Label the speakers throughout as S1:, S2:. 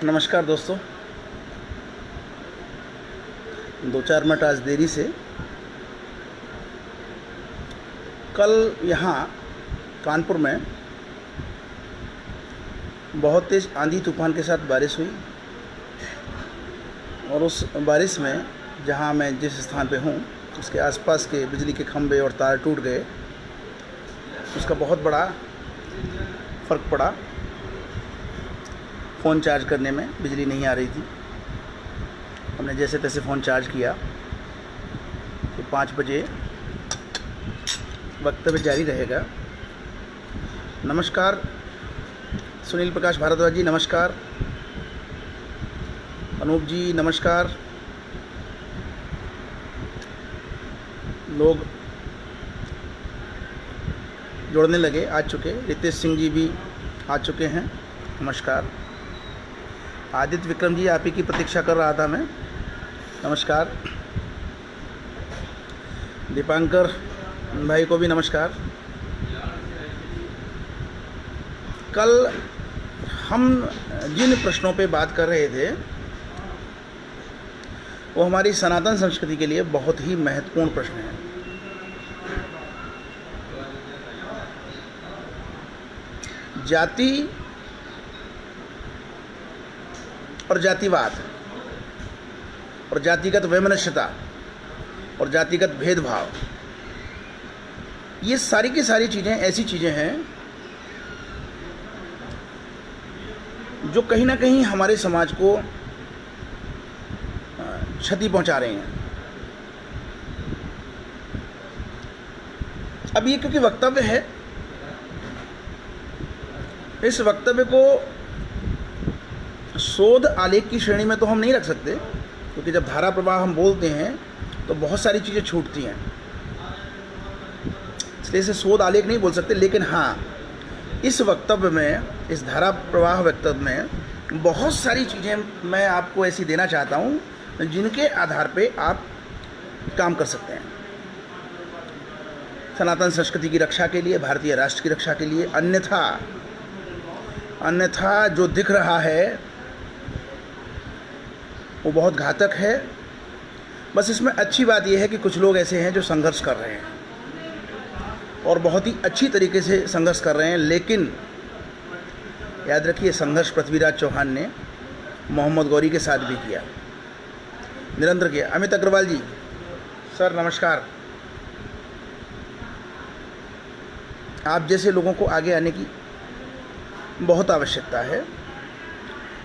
S1: नमस्कार दोस्तों। 2-4 मिनट आज देरी से। कल यहाँ कानपुर में बहुत तेज़ आंधी तूफान के साथ बारिश हुई और उस बारिश में जहाँ मैं जिस स्थान पे हूँ उसके आसपास के बिजली के खंभे और तार टूट गए। उसका बहुत बड़ा फ़र्क पड़ा। फ़ोन चार्ज करने में बिजली नहीं आ रही थी। हमने जैसे तैसे फ़ोन चार्ज किया तो 5 बजे वक्तव्य जारी रहेगा। नमस्कार सुनील प्रकाश भारद्वाज जी, नमस्कार अनूप जी, नमस्कार। लोग जुड़ने लगे, आ चुके। रितेश सिंह जी भी आ चुके हैं, नमस्कार। आदित्य विक्रम जी, आप ही की प्रतीक्षा कर रहा था मैं, नमस्कार। दीपांकर भाई को भी नमस्कार। कल हम जिन प्रश्नों पे बात कर रहे थे वो हमारी सनातन संस्कृति के लिए बहुत ही महत्वपूर्ण प्रश्न हैं। जाति और जातिवाद और जातिगत वैमनस्यता और जातिगत भेदभाव, ये सारी की सारी चीज़ें ऐसी चीज़ें हैं जो कहीं ना कहीं हमारे समाज को क्षति पहुंचा रहे हैं। अब ये क्योंकि वक्तव्य है, इस वक्तव्य को शोध आलेख की श्रेणी में तो हम नहीं रख सकते, क्योंकि जब धारा प्रवाह हम बोलते हैं तो बहुत सारी चीज़ें छूटती हैं, इसलिए इसे शोध आलेख नहीं बोल सकते। लेकिन हाँ, इस वक्तव्य में, इस धारा प्रवाह वक्तव्य में बहुत सारी चीज़ें मैं आपको ऐसी देना चाहता हूँ जिनके आधार पे आप काम कर सकते हैं सनातन संस्कृति की रक्षा के लिए, भारतीय राष्ट्र की रक्षा के लिए। अन्यथा जो दिख रहा है वो बहुत घातक है। बस इसमें अच्छी बात यह है कि कुछ लोग ऐसे हैं जो संघर्ष कर रहे हैं और बहुत ही अच्छी तरीके से संघर्ष कर रहे हैं। लेकिन याद रखिए, संघर्ष पृथ्वीराज चौहान ने मोहम्मद गौरी के साथ भी किया, निरंतर किया। अमित अग्रवाल जी, सर नमस्कार। आप जैसे लोगों को आगे आने की बहुत आवश्यकता है,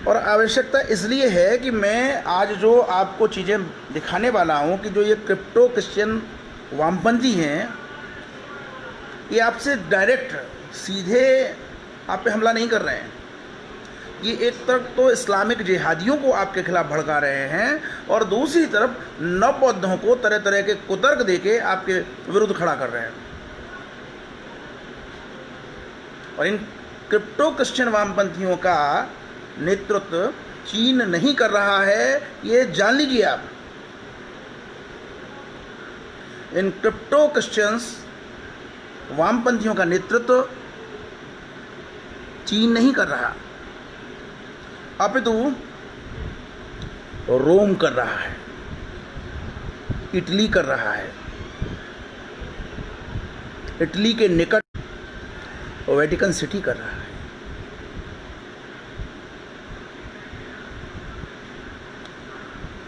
S1: और आवश्यकता इसलिए है कि मैं आज जो आपको चीज़ें दिखाने वाला हूँ कि जो ये क्रिप्टो क्रिश्चियन वामपंथी हैं, ये आपसे डायरेक्ट सीधे आप पे हमला नहीं कर रहे हैं। ये एक तरफ तो इस्लामिक जिहादियों को आपके खिलाफ भड़का रहे हैं और दूसरी तरफ नवबौद्धों को तरह तरह के कुतर्क देके आपके विरुद्ध खड़ा कर रहे हैं। और इन क्रिप्टो क्रिश्चियन वामपंथियों का नेतृत्व चीन नहीं कर रहा है, ये जान लीजिए आप। इन क्रिप्टो क्रिश्चियंस वामपंथियों का नेतृत्व चीन नहीं कर रहा, अपितु रोम कर रहा है, इटली कर रहा है। इटली के निकट वेटिकन सिटी कर रहा है।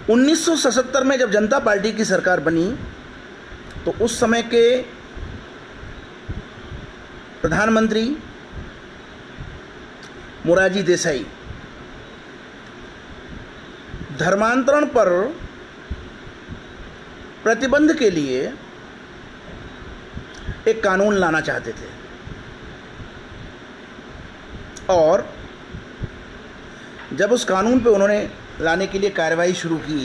S1: 1977 में जब जनता पार्टी की सरकार बनी तो उस समय के प्रधानमंत्री मोरारजी देसाई धर्मांतरण पर प्रतिबंध के लिए एक कानून लाना चाहते थे, और जब उस कानून पे उन्होंने लाने के लिए कार्रवाई शुरू की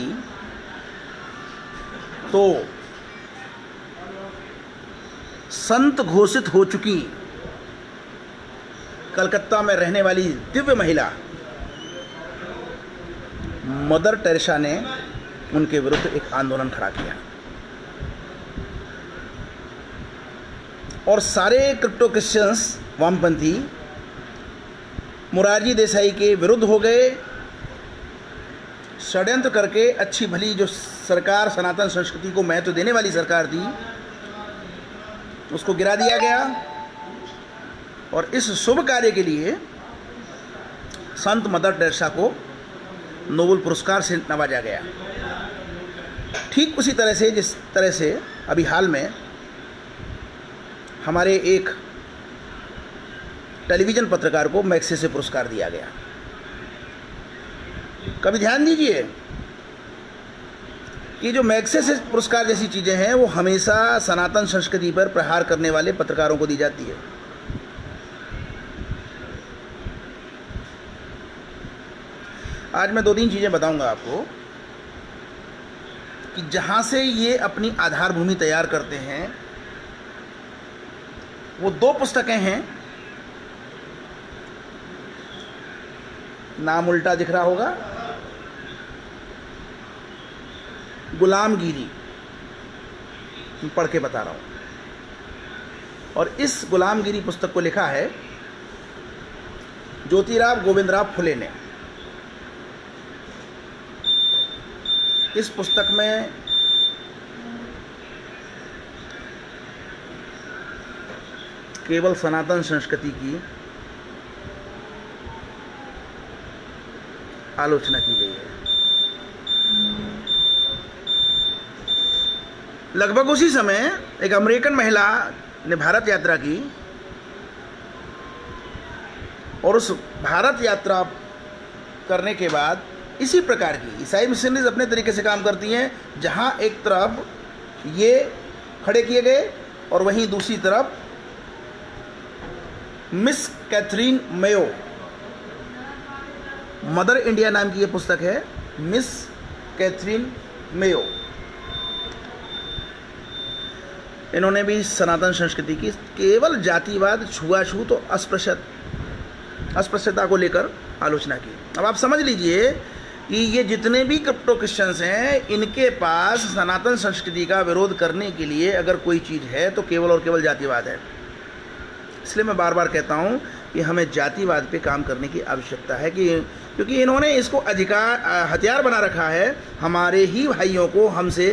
S1: तो संत घोषित हो चुकी कलकत्ता में रहने वाली दिव्य महिला मदर टेरेसा ने उनके विरुद्ध एक आंदोलन खड़ा किया और सारे क्रिप्टो क्रिश्चियंस वामपंथी मोरारजी देसाई के विरुद्ध हो गए षड्यंत्र करके अच्छी भली जो सरकार सनातन संस्कृति को महत्व देने वाली सरकार थी उसको गिरा दिया गया और इस शुभ कार्य के लिए संत मदर टेरेसा को नोबेल पुरस्कार से नवाजा गया। ठीक उसी तरह से जिस तरह से अभी हाल में हमारे एक टेलीविज़न पत्रकार को मैग्सेसे पुरस्कार दिया गया। कभी ध्यान दीजिए कि जो मैग्सेसे पुरस्कार जैसी चीज़ें हैं वो हमेशा सनातन संस्कृति पर प्रहार करने वाले पत्रकारों को दी जाती है। आज मैं 2-3 चीज़ें बताऊंगा आपको कि जहाँ से ये अपनी आधार भूमि तैयार करते हैं। वो 2 पुस्तकें हैं, नाम उल्टा दिख रहा होगा, गुलामगिरी, पढ़ के बता रहा हूँ। और इस गुलामगिरी पुस्तक को लिखा है ज्योतिराव गोविंदराव फुले ने। इस पुस्तक में केवल सनातन संस्कृति की आलोचना की गई है। लगभग उसी समय एक अमेरिकन महिला ने भारत यात्रा की और उस भारत यात्रा करने के बाद इसी प्रकार की ईसाई मिशनरीज अपने तरीके से काम करती हैं, जहां एक तरफ ये खड़े किए गए और वहीं दूसरी तरफ miss Catherine Mayo, mother India नाम की ये पुस्तक है, मिस कैथरीन मेयो। इन्होंने भी सनातन संस्कृति की केवल जातिवाद, छुआछूत और अस्पृश्यता को लेकर आलोचना की। अब आप समझ लीजिए कि ये जितने भी क्रिप्टो क्रिश्चियंस हैं, इनके पास सनातन संस्कृति का विरोध करने के लिए अगर कोई चीज़ है तो केवल और केवल जातिवाद है। इसलिए मैं बार बार कहता हूँ कि हमें जातिवाद पे काम करने की आवश्यकता है, क्योंकि इन्होंने इसको हथियार बना रखा है हमारे ही भाइयों को हमसे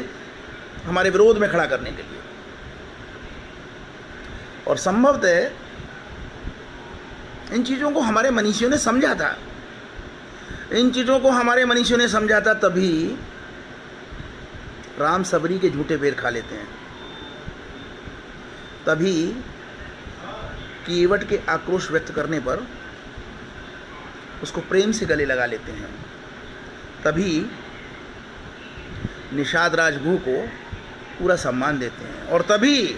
S1: हमारे विरोध में खड़ा करने के लिए। और संभवतः इन चीज़ों को हमारे मनीषियों ने समझा था, तभी राम सबरी के झूठे बेर खा लेते हैं, तभी केवट के आक्रोश व्यक्त करने पर उसको प्रेम से गले लगा लेते हैं, तभी निषाद राजगुरु को पूरा सम्मान देते हैं, और तभी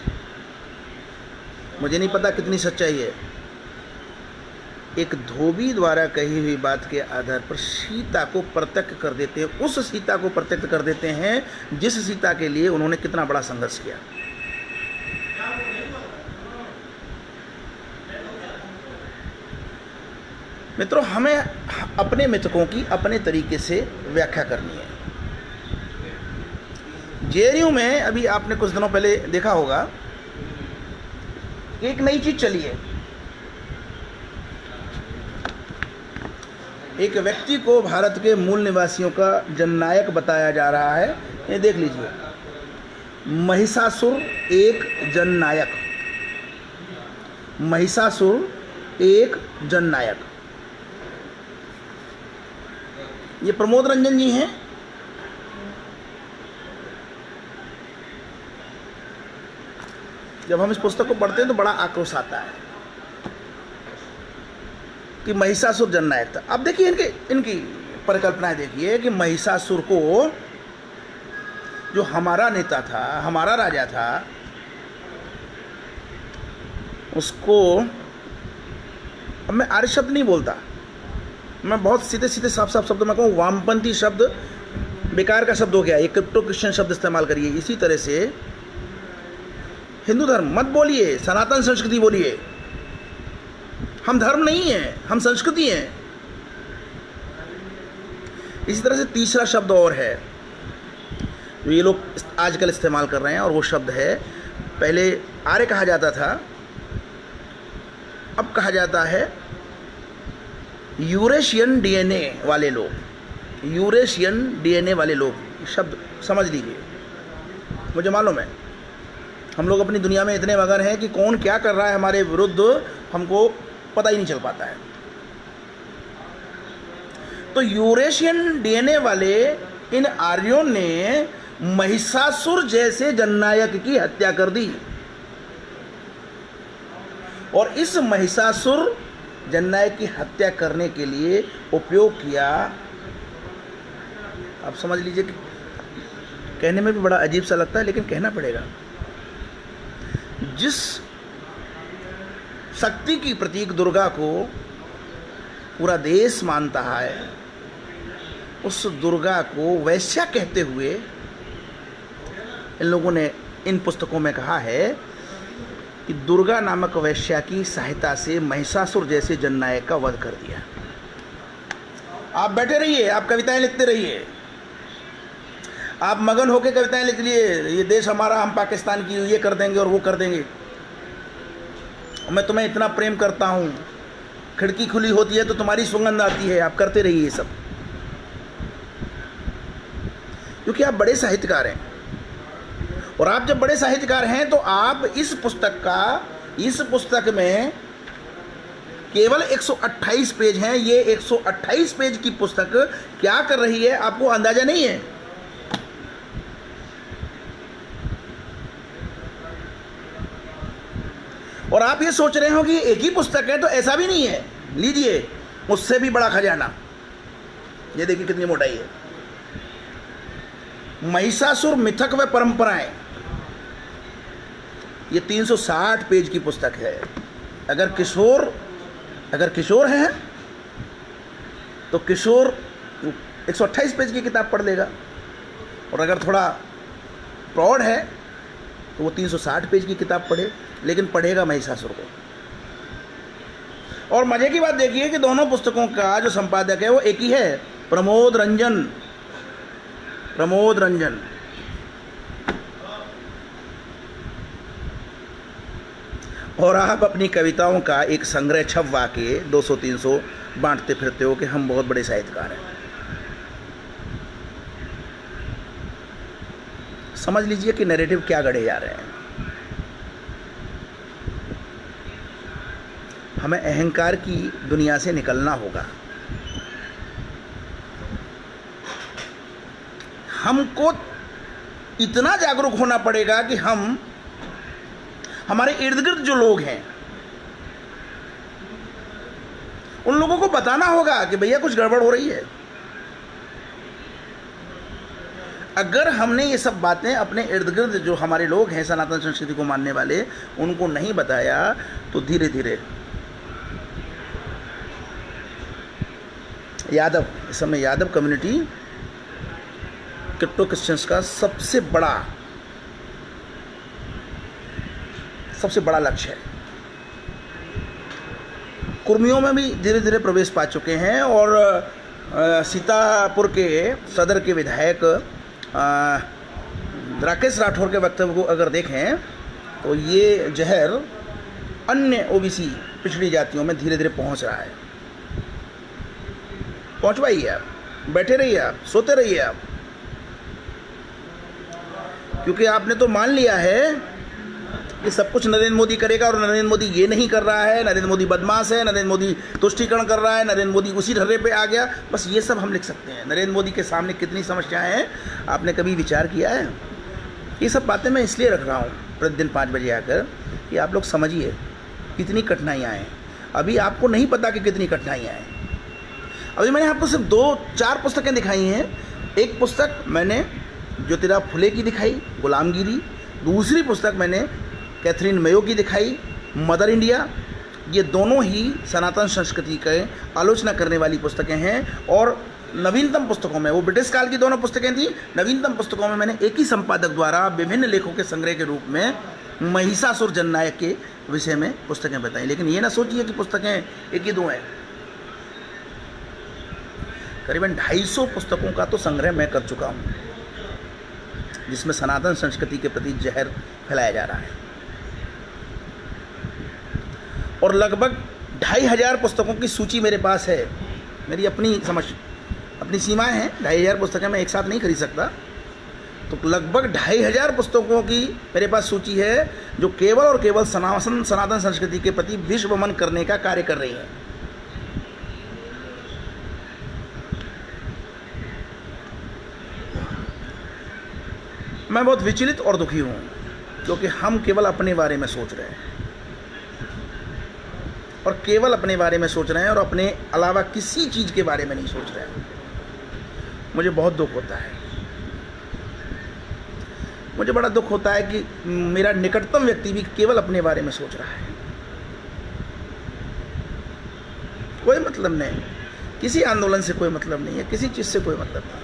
S1: मुझे नहीं पता कितनी सच्चाई है, एक धोबी द्वारा कही हुई बात के आधार पर सीता को प्रत्यक्ष कर देते हैं, उस सीता को प्रत्यक्ष कर देते हैं जिस सीता के लिए उन्होंने कितना बड़ा संघर्ष किया। मित्रों, हमें अपने मिथकों की अपने तरीके से व्याख्या करनी है। जेएनयू में अभी आपने कुछ दिनों पहले देखा होगा, एक नई चीज चली है। एक व्यक्ति को भारत के मूल निवासियों का जननायक बताया जा रहा है। ये देख लीजिए, महिषासुर एक जननायक, महिषासुर एक जननायक। ये प्रमोद रंजन जी हैं। जब हम इस पुस्तक को पढ़ते हैं तो बड़ा आक्रोश आता है कि महिषासुर जननायक था। अब देखिए इनकी परिकल्पनाएं देखिए कि महिषासुर को, जो हमारा नेता था, हमारा राजा था, उसको, अब मैं आर्य शब्द नहीं बोलता, मैं बहुत सीधे सीधे साफ साफ शब्द में कहूँ, वामपंथी शब्द बेकार का शब्द हो गया, ये क्रिप्टो क्रिश्चियन शब्द इस्तेमाल करिए। इसी तरह से हिंदू धर्म मत बोलिए, सनातन संस्कृति बोलिए। हम धर्म नहीं हैं, हम संस्कृति हैं। इसी तरह से तीसरा शब्द और है जो ये लोग आजकल इस्तेमाल कर रहे हैं, और वो शब्द है, पहले आर्य कहा जाता था, अब कहा जाता है यूरेशियन डीएनए वाले लोग। यूरेशियन डीएनए वाले लोग, शब्द समझ लीजिए, मुझे मालूम है हम लोग अपनी दुनिया में इतने मगन हैं कि कौन क्या कर रहा है हमारे विरुद्ध हमको पता ही नहीं चल पाता है। तो यूरेशियन डीएनए वाले इन आर्यों ने महिषासुर जैसे जननायक की हत्या कर दी, और इस महिषासुर जननायक की हत्या करने के लिए उपयोग किया, आप समझ लीजिए कि कहने में भी बड़ा अजीब सा लगता है लेकिन कहना पड़ेगा, जिस शक्ति की प्रतीक दुर्गा को पूरा देश मानता है, उस दुर्गा को वैश्या कहते हुए इन लोगों ने इन पुस्तकों में कहा है कि दुर्गा नामक वैश्या की सहायता से महिषासुर जैसे जननायक का वध कर दिया। आप बैठे रहिए, आप कविताएं लिखते रहिए, आप मगन होकर कविताएं लिख लिए, ये देश हमारा, हम पाकिस्तान की ये कर देंगे और वो कर देंगे, मैं तुम्हें इतना प्रेम करता हूँ, खिड़की खुली होती है तो तुम्हारी सुगंध आती है, आप करते रहिए ये सब, क्योंकि आप बड़े साहित्यकार हैं। और आप जब बड़े साहित्यकार हैं तो आप इस पुस्तक में केवल 128 पेज हैं, ये 128 पेज की पुस्तक क्या कर रही है आपको अंदाजा नहीं है। और आप ये सोच रहे हो कि एक ही पुस्तक है, तो ऐसा भी नहीं है। लीजिए, उससे भी बड़ा खजाना, ये देखिए कितनी मोटाई है। महिषासुर मिथक व परंपराएं, ये 360 पेज की पुस्तक है। अगर किशोर है तो किशोर 128 पेज की किताब पढ़ लेगा, और अगर थोड़ा प्रौढ़ है तो वो 360 पेज की किताब पढ़े, लेकिन पढ़ेगा महिषासुर को। और मजे की बात देखिए कि दोनों पुस्तकों का जो संपादक है वो एक ही है, प्रमोद रंजन। और आप अपनी कविताओं का एक संग्रह छपवा के 200-300 बांटते फिरते हो कि हम बहुत बड़े साहित्यकार हैं। समझ लीजिए कि नैरेटिव क्या गढ़े जा रहे हैं। हमें अहंकार की दुनिया से निकलना होगा। हमको इतना जागरूक होना पड़ेगा कि हमारे इर्द गिर्द जो लोग हैं उन लोगों को बताना होगा कि भैया कुछ गड़बड़ हो रही है। अगर हमने ये सब बातें अपने इर्द गिर्द जो हमारे लोग हैं सनातन संस्कृति को मानने वाले उनको नहीं बताया तो धीरे धीरे इस समय यादव कम्युनिटी क्रिप्टो क्रिश्चियंस का सबसे बड़ा लक्ष्य है। कुर्मियों में भी धीरे धीरे प्रवेश पा चुके हैं, और सीतापुर के सदर के विधायक राकेश राठौर के वक्तव्य को अगर देखें तो ये जहर अन्य ओबीसी पिछड़ी जातियों में धीरे धीरे पहुंच रहा है। पहुंचवाइए, आप बैठे रहिए, आप सोते रहिए आप, क्योंकि आपने तो मान लिया है कि सब कुछ नरेंद्र मोदी करेगा, और नरेंद्र मोदी ये नहीं कर रहा है, नरेंद्र मोदी बदमाश है, नरेंद्र मोदी तुष्टीकरण कर रहा है, नरेंद्र मोदी उसी ढर्रे पे आ गया। बस ये सब हम लिख सकते हैं। नरेंद्र मोदी के सामने कितनी समस्याएं हैं, आपने कभी विचार किया है? ये सब बातें मैं इसलिए रख रहा हूँ प्रतिदिन 5 बजे आकर कि आप लोग समझिए कितनी कठिनाइयाँ हैं। अभी आपको नहीं पता कि कितनी कठिनाइयाँ हैं। अभी मैंने आपको सिर्फ 2-4 पुस्तकें दिखाई हैं। एक पुस्तक मैंने ज्योतिराव फुले की दिखाई, गुलामगिरी। दूसरी पुस्तक मैंने कैथरीन मेयो की दिखाई, मदर इंडिया। ये दोनों ही सनातन संस्कृति के आलोचना करने वाली पुस्तकें हैं। और नवीनतम पुस्तकों में, वो ब्रिटिश काल की दोनों पुस्तकें थी, नवीनतम पुस्तकों में मैंने एक ही संपादक द्वारा विभिन्न लेखों के संग्रह के रूप में महिषासुर जननायक के विषय में पुस्तकें बताई। लेकिन ये ना सोचिए कि पुस्तकें एक ही दो हैं। करीबन 250 पुस्तकों का तो संग्रह मैं कर चुका हूँ, जिसमें सनातन संस्कृति के प्रति जहर फैलाया जा रहा है। और लगभग 2500 पुस्तकों की सूची मेरे पास है, मेरी अपनी अपनी सीमाएं हैं, 2500 पुस्तकें मैं एक साथ नहीं खरीद सकता, तो लगभग 2500 पुस्तकों की मेरे पास सूची है जो केवल और केवल सनातन संस्कृति के प्रति विश्वमन करने का कार्य कर रही हैं। मैं बहुत विचलित और दुखी हूँ क्योंकि हम केवल अपने बारे में सोच रहे हैं और केवल अपने बारे में सोच रहे हैं और अपने अलावा किसी चीज़ के बारे में नहीं सोच रहे हैं। मुझे बहुत दुख होता है, मुझे बड़ा दुख होता है कि मेरा निकटतम व्यक्ति भी केवल अपने बारे में सोच रहा है। कोई मतलब नहीं, किसी आंदोलन से कोई मतलब नहीं है, किसी चीज़ से कोई मतलब नहीं।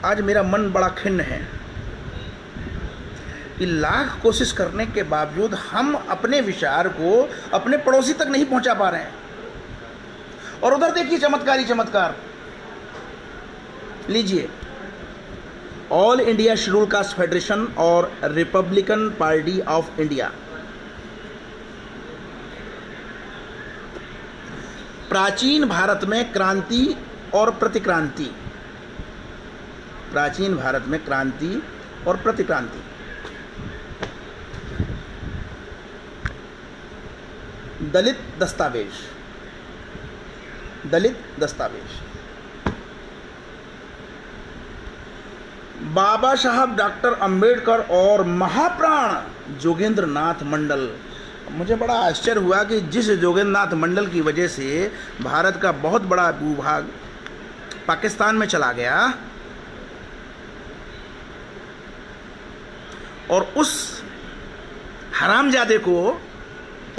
S1: आज मेरा मन बड़ा खिन्न है कि लाख कोशिश करने के बावजूद हम अपने विचार को अपने पड़ोसी तक नहीं पहुंचा पा रहे हैं। और उधर देखिए चमत्कार ही चमत्कार, लीजिए, all India schedule caste federation और रिपब्लिकन पार्टी ऑफ इंडिया प्राचीन भारत में क्रांति और प्रतिक्रांति, प्राचीन भारत में क्रांति और प्रतिक्रांति, दलित दस्तावेज, दलित दस्तावेज, बाबा साहब डॉक्टर अंबेडकर और महाप्राण जोगेंद्र नाथ मंडल। मुझे बड़ा आश्चर्य हुआ कि जिस जोगेंद्र नाथ मंडल की वजह से भारत का बहुत बड़ा भूभाग पाकिस्तान में चला गया और उस हरामजादे को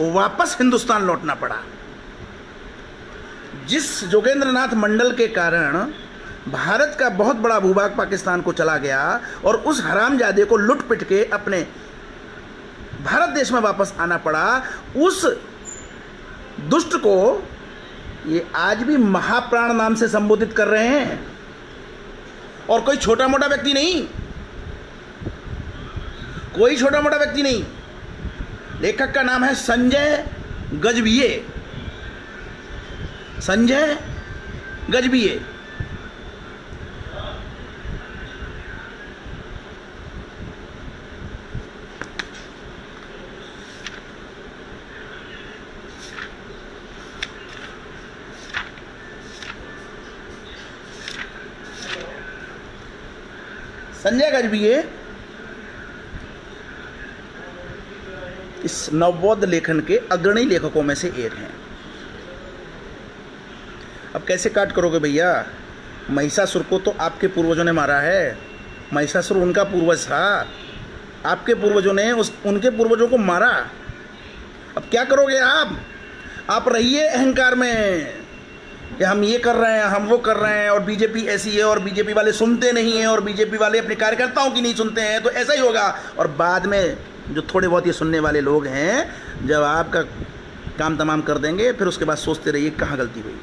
S1: वापस हिंदुस्तान लौटना पड़ा। जिस जोगेंद्र नाथ मंडल के कारण भारत का बहुत बड़ा भूभाग पाकिस्तान को चला गया और उस हरामजादे को लुट पिट के अपने भारत देश में वापस आना पड़ा, उस दुष्ट को ये आज भी महाप्राण नाम से संबोधित कर रहे हैं। और कोई छोटा मोटा व्यक्ति नहीं, कोई छोटा मोटा व्यक्ति नहीं। लेखक का नाम है संजय गजभिये, संजय गजभिये। संजय गजभिये इस नवबौद्ध लेखन के अग्रणी लेखकों में से एक हैं। अब कैसे काट करोगे भैया? महिषासुर को तो आपके पूर्वजों ने मारा है, महिषासुर उनका पूर्वज था, आपके पूर्वजों ने उनके पूर्वजों को मारा। अब क्या करोगे आप रहिए अहंकार में कि हम ये कर रहे हैं, हम वो कर रहे हैं, और बीजेपी ऐसी है और बीजेपी वाले सुनते नहीं हैं और बीजेपी वाले अपने कार्यकर्ताओं की नहीं सुनते हैं, तो ऐसा ही होगा। और बाद में जो थोड़े बहुत ये सुनने वाले लोग हैं, जब आपका काम तमाम कर देंगे, फिर उसके बाद सोचते रहिए कहाँ गलती हुई।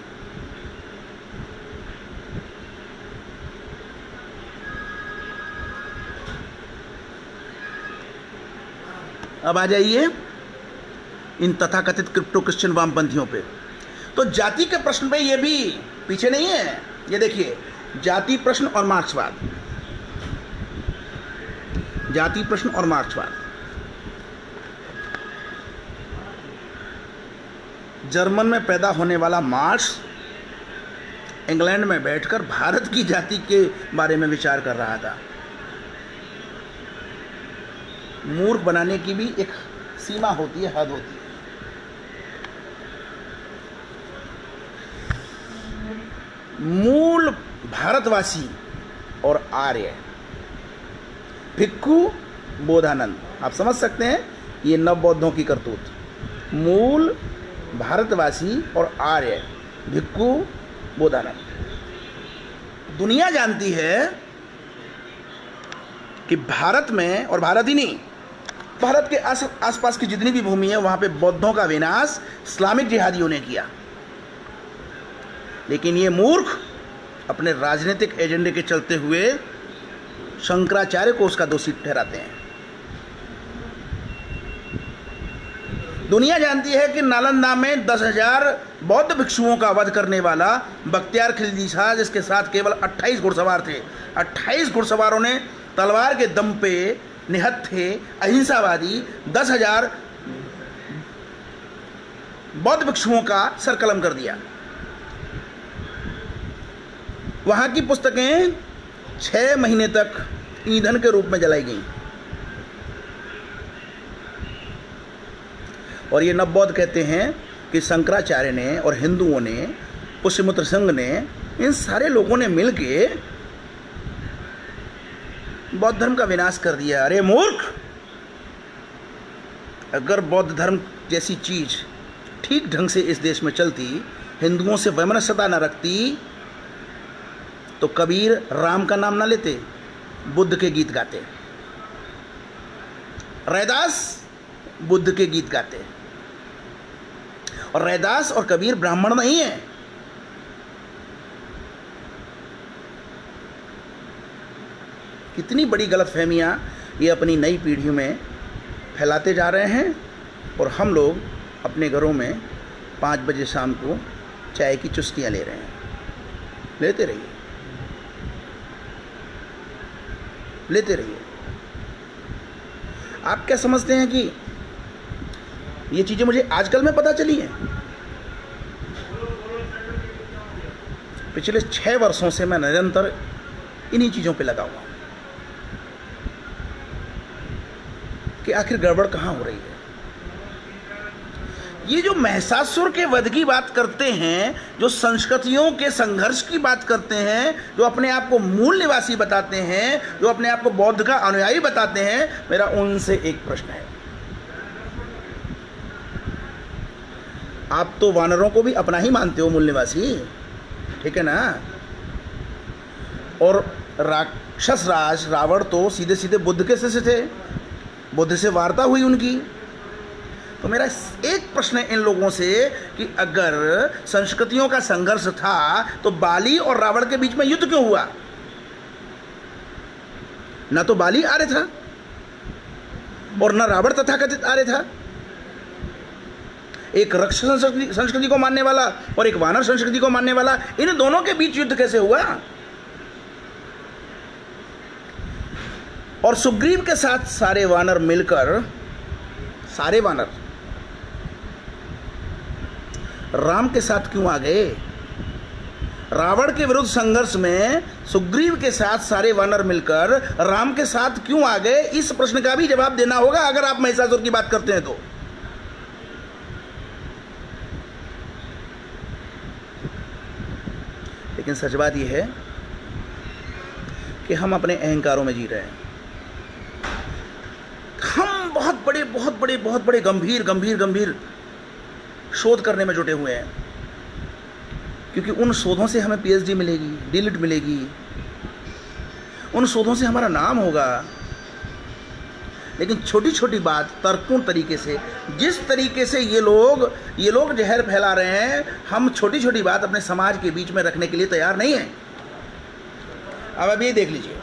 S1: अब आ जाइए इन तथाकथित क्रिप्टो क्रिश्चियन वामपंथियों पे। तो जाति के प्रश्न पे ये भी पीछे नहीं है। ये देखिए, जाति प्रश्न और मार्क्सवाद, जाति प्रश्न और मार्क्सवाद। जर्मन में पैदा होने वाला मार्क्स इंग्लैंड में बैठकर भारत की जाति के बारे में विचार कर रहा था। मूर्ख बनाने की भी एक सीमा होती है, हद होती है। मूल भारतवासी और आर्य, भिक्खु बोधानंद, आप समझ सकते हैं ये नवबौद्धों की करतूत। मूल भारतवासी और आर्य, भिक्खु बोधानंद। दुनिया जानती है कि भारत में, और भारत ही नहीं, भारत के आसपास की जितनी भी भूमि है वहाँ पे बौद्धों का विनाश इस्लामिक जिहादियों ने किया। लेकिन ये मूर्ख अपने राजनीतिक एजेंडे के चलते हुए शंकराचार्य को उसका दोषी ठहराते हैं। दुनिया जानती है कि नालंदा में 10,000 बौद्ध भिक्षुओं का वध करने वाला बख्तियार खिलजी था, जिसके साथ केवल 28 घुड़सवार थे। 28 घुड़सवारों ने तलवार के दम पे निहत्थ थे, अहिंसावादी 10,000 बौद्ध भिक्षुओं का सर कलम कर दिया। वहाँ की पुस्तकें 6 महीने तक ईंधन के रूप में जलाई गईं। और ये नवबौद्ध कहते हैं कि शंकराचार्य ने और हिंदुओं ने, पुष्यमित्र संघ ने, इन सारे लोगों ने मिलके बौद्ध धर्म का विनाश कर दिया। अरे मूर्ख, अगर बौद्ध धर्म जैसी चीज ठीक ढंग से इस देश में चलती, हिंदुओं से वैमनस्यता न रखती, तो कबीर राम का नाम ना लेते, बुद्ध के गीत गाते। रैदास बुद्ध के गीत गाते। और रैदास और कबीर ब्राह्मण नहीं है। कितनी बड़ी गलतफहमियां ये अपनी नई पीढ़ी में फैलाते जा रहे हैं। और हम लोग अपने घरों में 5 बजे शाम को चाय की चुस्कियां ले रहे हैं। लेते रहिए, लेते रहिए। आप क्या समझते हैं कि ये चीज़ें मुझे आजकल में पता चली हैं? पिछले 6 वर्षों से मैं निरंतर इन्हीं चीज़ों पे लगा हुआ हूँ कि आखिर गड़बड़ कहाँ हो रही है। ये जो महिषासुर के वध की बात करते हैं, जो संस्कृतियों के संघर्ष की बात करते हैं, जो अपने आप को मूल निवासी बताते हैं, जो अपने आप को बौद्ध का अनुयायी बताते हैं, मेरा उनसे एक प्रश्न है। आप तो वानरों को भी अपना ही मानते हो मूल निवासी, ठीक है ना? और राक्षस राज रावण तो सीधे सीधे बुद्ध के शिष्य थे, बुद्ध से वार्ता हुई उनकी। तो मेरा एक प्रश्न है इन लोगों से कि अगर संस्कृतियों का संघर्ष था तो बाली और रावण के बीच में युद्ध क्यों हुआ? ना तो बाली आर्य था और ना रावण तथाकथित आर्य था। एक राक्षस संस्कृति को मानने वाला और एक वानर संस्कृति को मानने वाला, इन दोनों के बीच युद्ध कैसे हुआ? और सुग्रीव के साथ सारे वानर मिलकर, सारे वानर राम के साथ क्यों आ गए? रावण के विरुद्ध संघर्ष में सुग्रीव के साथ सारे वानर मिलकर राम के साथ क्यों आ गए? इस प्रश्न का भी जवाब देना होगा अगर आप महिषासुर की बात करते हैं तो। लेकिन सच बात यह है कि हम अपने अहंकारों में जी रहे हैं। हम बहुत बड़े गंभीर शोध करने में जुटे हुए हैं, क्योंकि उन शोधों से हमें पीएचडी मिलेगी, डीलिट मिलेगी, उन शोधों से हमारा नाम होगा। लेकिन छोटी छोटी बात तर्कपूर्ण तरीके से, जिस तरीके से ये लोग जहर फैला रहे हैं, हम छोटी छोटी बात अपने समाज के बीच में रखने के लिए तैयार नहीं हैं। अब ये देख लीजिए,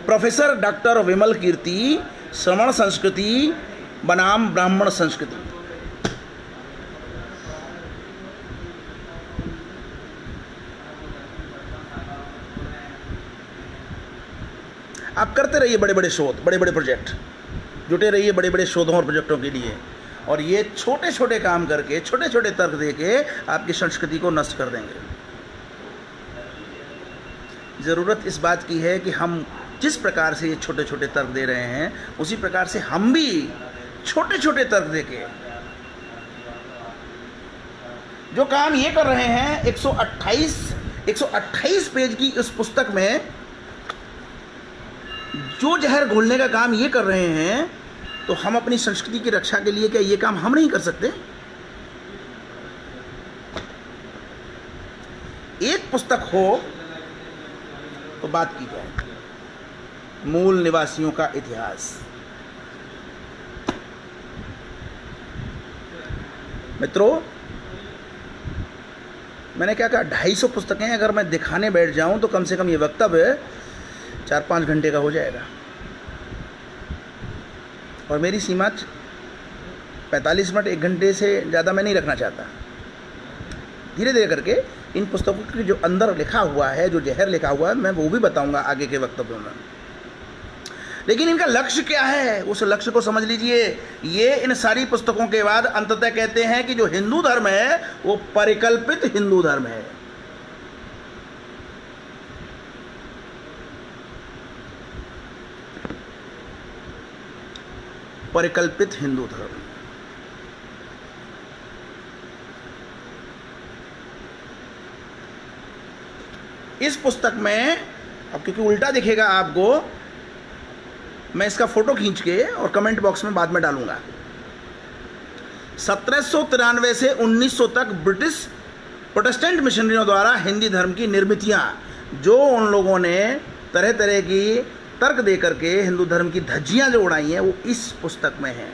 S1: प्रोफेसर डॉक्टर विमल कीर्ति, श्रवण संस्कृति बनाम ब्राह्मण संस्कृति। आप करते रहिए बड़े बड़े शोध, बड़े बड़े प्रोजेक्ट, जुटे रहिए बड़े बड़े शोधों और प्रोजेक्टों के लिए, और ये छोटे छोटे काम करके, छोटे छोटे तर्क देके आपकी संस्कृति को नष्ट कर देंगे। ज़रूरत इस बात की है कि हम जिस प्रकार से ये छोटे छोटे तर्क दे रहे हैं, उसी प्रकार से हम भी छोटे छोटे तर्क देके जो काम ये कर रहे हैं। 128 पेज की इस पुस्तक में जो जहर घोलने का काम ये कर रहे हैं, तो हम अपनी संस्कृति की रक्षा के लिए क्या ये काम हम नहीं कर सकते? एक पुस्तक हो तो बात की जाए, मूल निवासियों का इतिहास। मित्रों, मैंने क्या कहा, 250 पुस्तकें अगर मैं दिखाने बैठ जाऊं तो कम से कम ये वक्तव्य 4-5 घंटे का हो जाएगा। और मेरी सीमा 45 मिनट 1 घंटे से ज़्यादा मैं नहीं रखना चाहता। धीरे धीरे करके इन पुस्तकों के जो अंदर लिखा हुआ है, जो जहर लिखा हुआ है, मैं वो भी बताऊंगा आगे के वक्तव्यों में। लेकिन इनका लक्ष्य क्या है, उस लक्ष्य को समझ लीजिए। ये इन सारी पुस्तकों के बाद अंततः कहते हैं कि जो हिंदू धर्म है वो परिकल्पित हिंदू धर्म है। परिकल्पित हिंदू धर्म। इस पुस्तक में, अब क्योंकि उल्टा दिखेगा आपको, मैं इसका फोटो खींच के और कमेंट बॉक्स में बाद में डालूंगा। 1793 से 1900 तक ब्रिटिश प्रोटेस्टेंट मिशनरियों द्वारा हिंदी धर्म की निर्मितियां, जो उन लोगों ने तरह तरह की तर्क दे करके हिंदू धर्म की धज्जियां जो उड़ाई हैं, वो इस पुस्तक में है।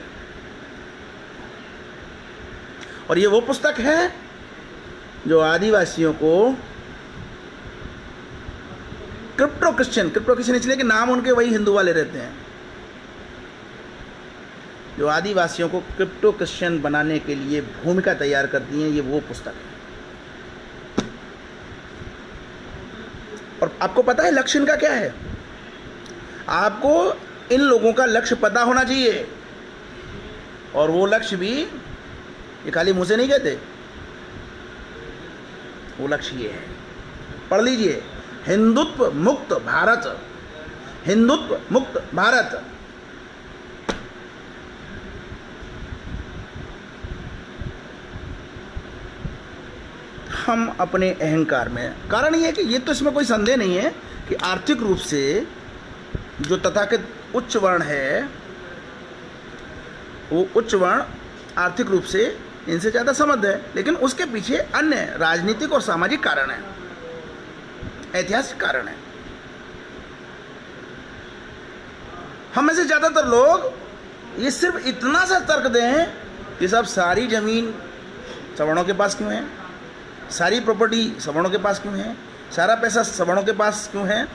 S1: और ये वो पुस्तक है जो आदिवासियों को क्रिप्टो क्रिश्चियन इसलिए कि नाम उनके वही हिंदू वाले रहते हैं, जो आदिवासियों को क्रिप्टो क्रिश्चियन बनाने के लिए भूमिका तैयार करती हैं, ये वो पुस्तक है। और आपको पता है लक्ष्य इनका क्या है? आपको इन लोगों का लक्ष्य पता होना चाहिए। और वो लक्ष्य भी ये खाली मुंह से नहीं कहते, वो लक्ष्य ये है, पढ़ लीजिए, हिंदुत्व मुक्त भारत। हिंदुत्व मुक्त भारत। हम अपने अहंकार में, कारण ये है कि ये तो इसमें कोई संदेह नहीं है कि आर्थिक रूप से जो तथाकथित उच्च वर्ण है, वो उच्च वर्ण आर्थिक रूप से इनसे ज़्यादा समृद्ध है, लेकिन उसके पीछे अन्य राजनीतिक और सामाजिक कारण है, ऐतिहासिक कारण है। हम में से ज़्यादातर लोग ये सिर्फ इतना सा तर्क दें कि साहब सारी ज़मीन सवर्णों के पास क्यों है, सारी प्रॉपर्टी सवर्णों के पास क्यों है, सारा पैसा सवर्णों के पास क्यों है।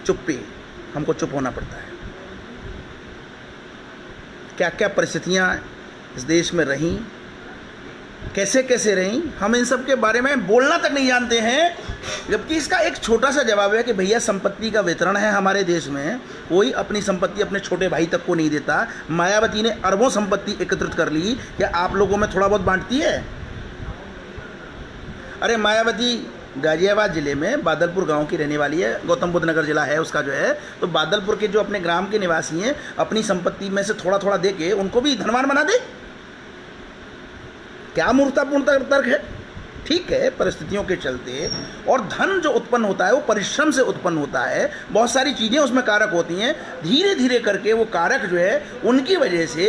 S1: चुप्पी, हमको चुप होना पड़ता है। क्या क्या परिस्थितियां इस देश में रहीं, कैसे कैसे रहीं, हम इन सब के बारे में बोलना तक नहीं जानते हैं। जबकि इसका एक छोटा सा जवाब है कि भैया संपत्ति का वितरण है हमारे देश में, कोई अपनी संपत्ति अपने छोटे भाई तक को नहीं देता। मायावती ने अरबों संपत्ति एकत्रित कर ली, क्या आप लोगों में थोड़ा बहुत बांटती है? अरे मायावती गाजियाबाद जिले में बादलपुर गांव की रहने वाली है, गौतम बुद्ध नगर जिला है उसका जो है, तो बादलपुर के जो अपने ग्राम के निवासी हैं, अपनी संपत्ति में से थोड़ा थोड़ा दे के उनको भी धनवान बना दे। क्या मूर्खतापूर्ण तर्क है? ठीक है, परिस्थितियों के चलते, और धन जो उत्पन्न होता है वो परिश्रम से उत्पन्न होता है, बहुत सारी चीज़ें उसमें कारक होती हैं। धीरे धीरे करके वो कारक जो है, उनकी वजह से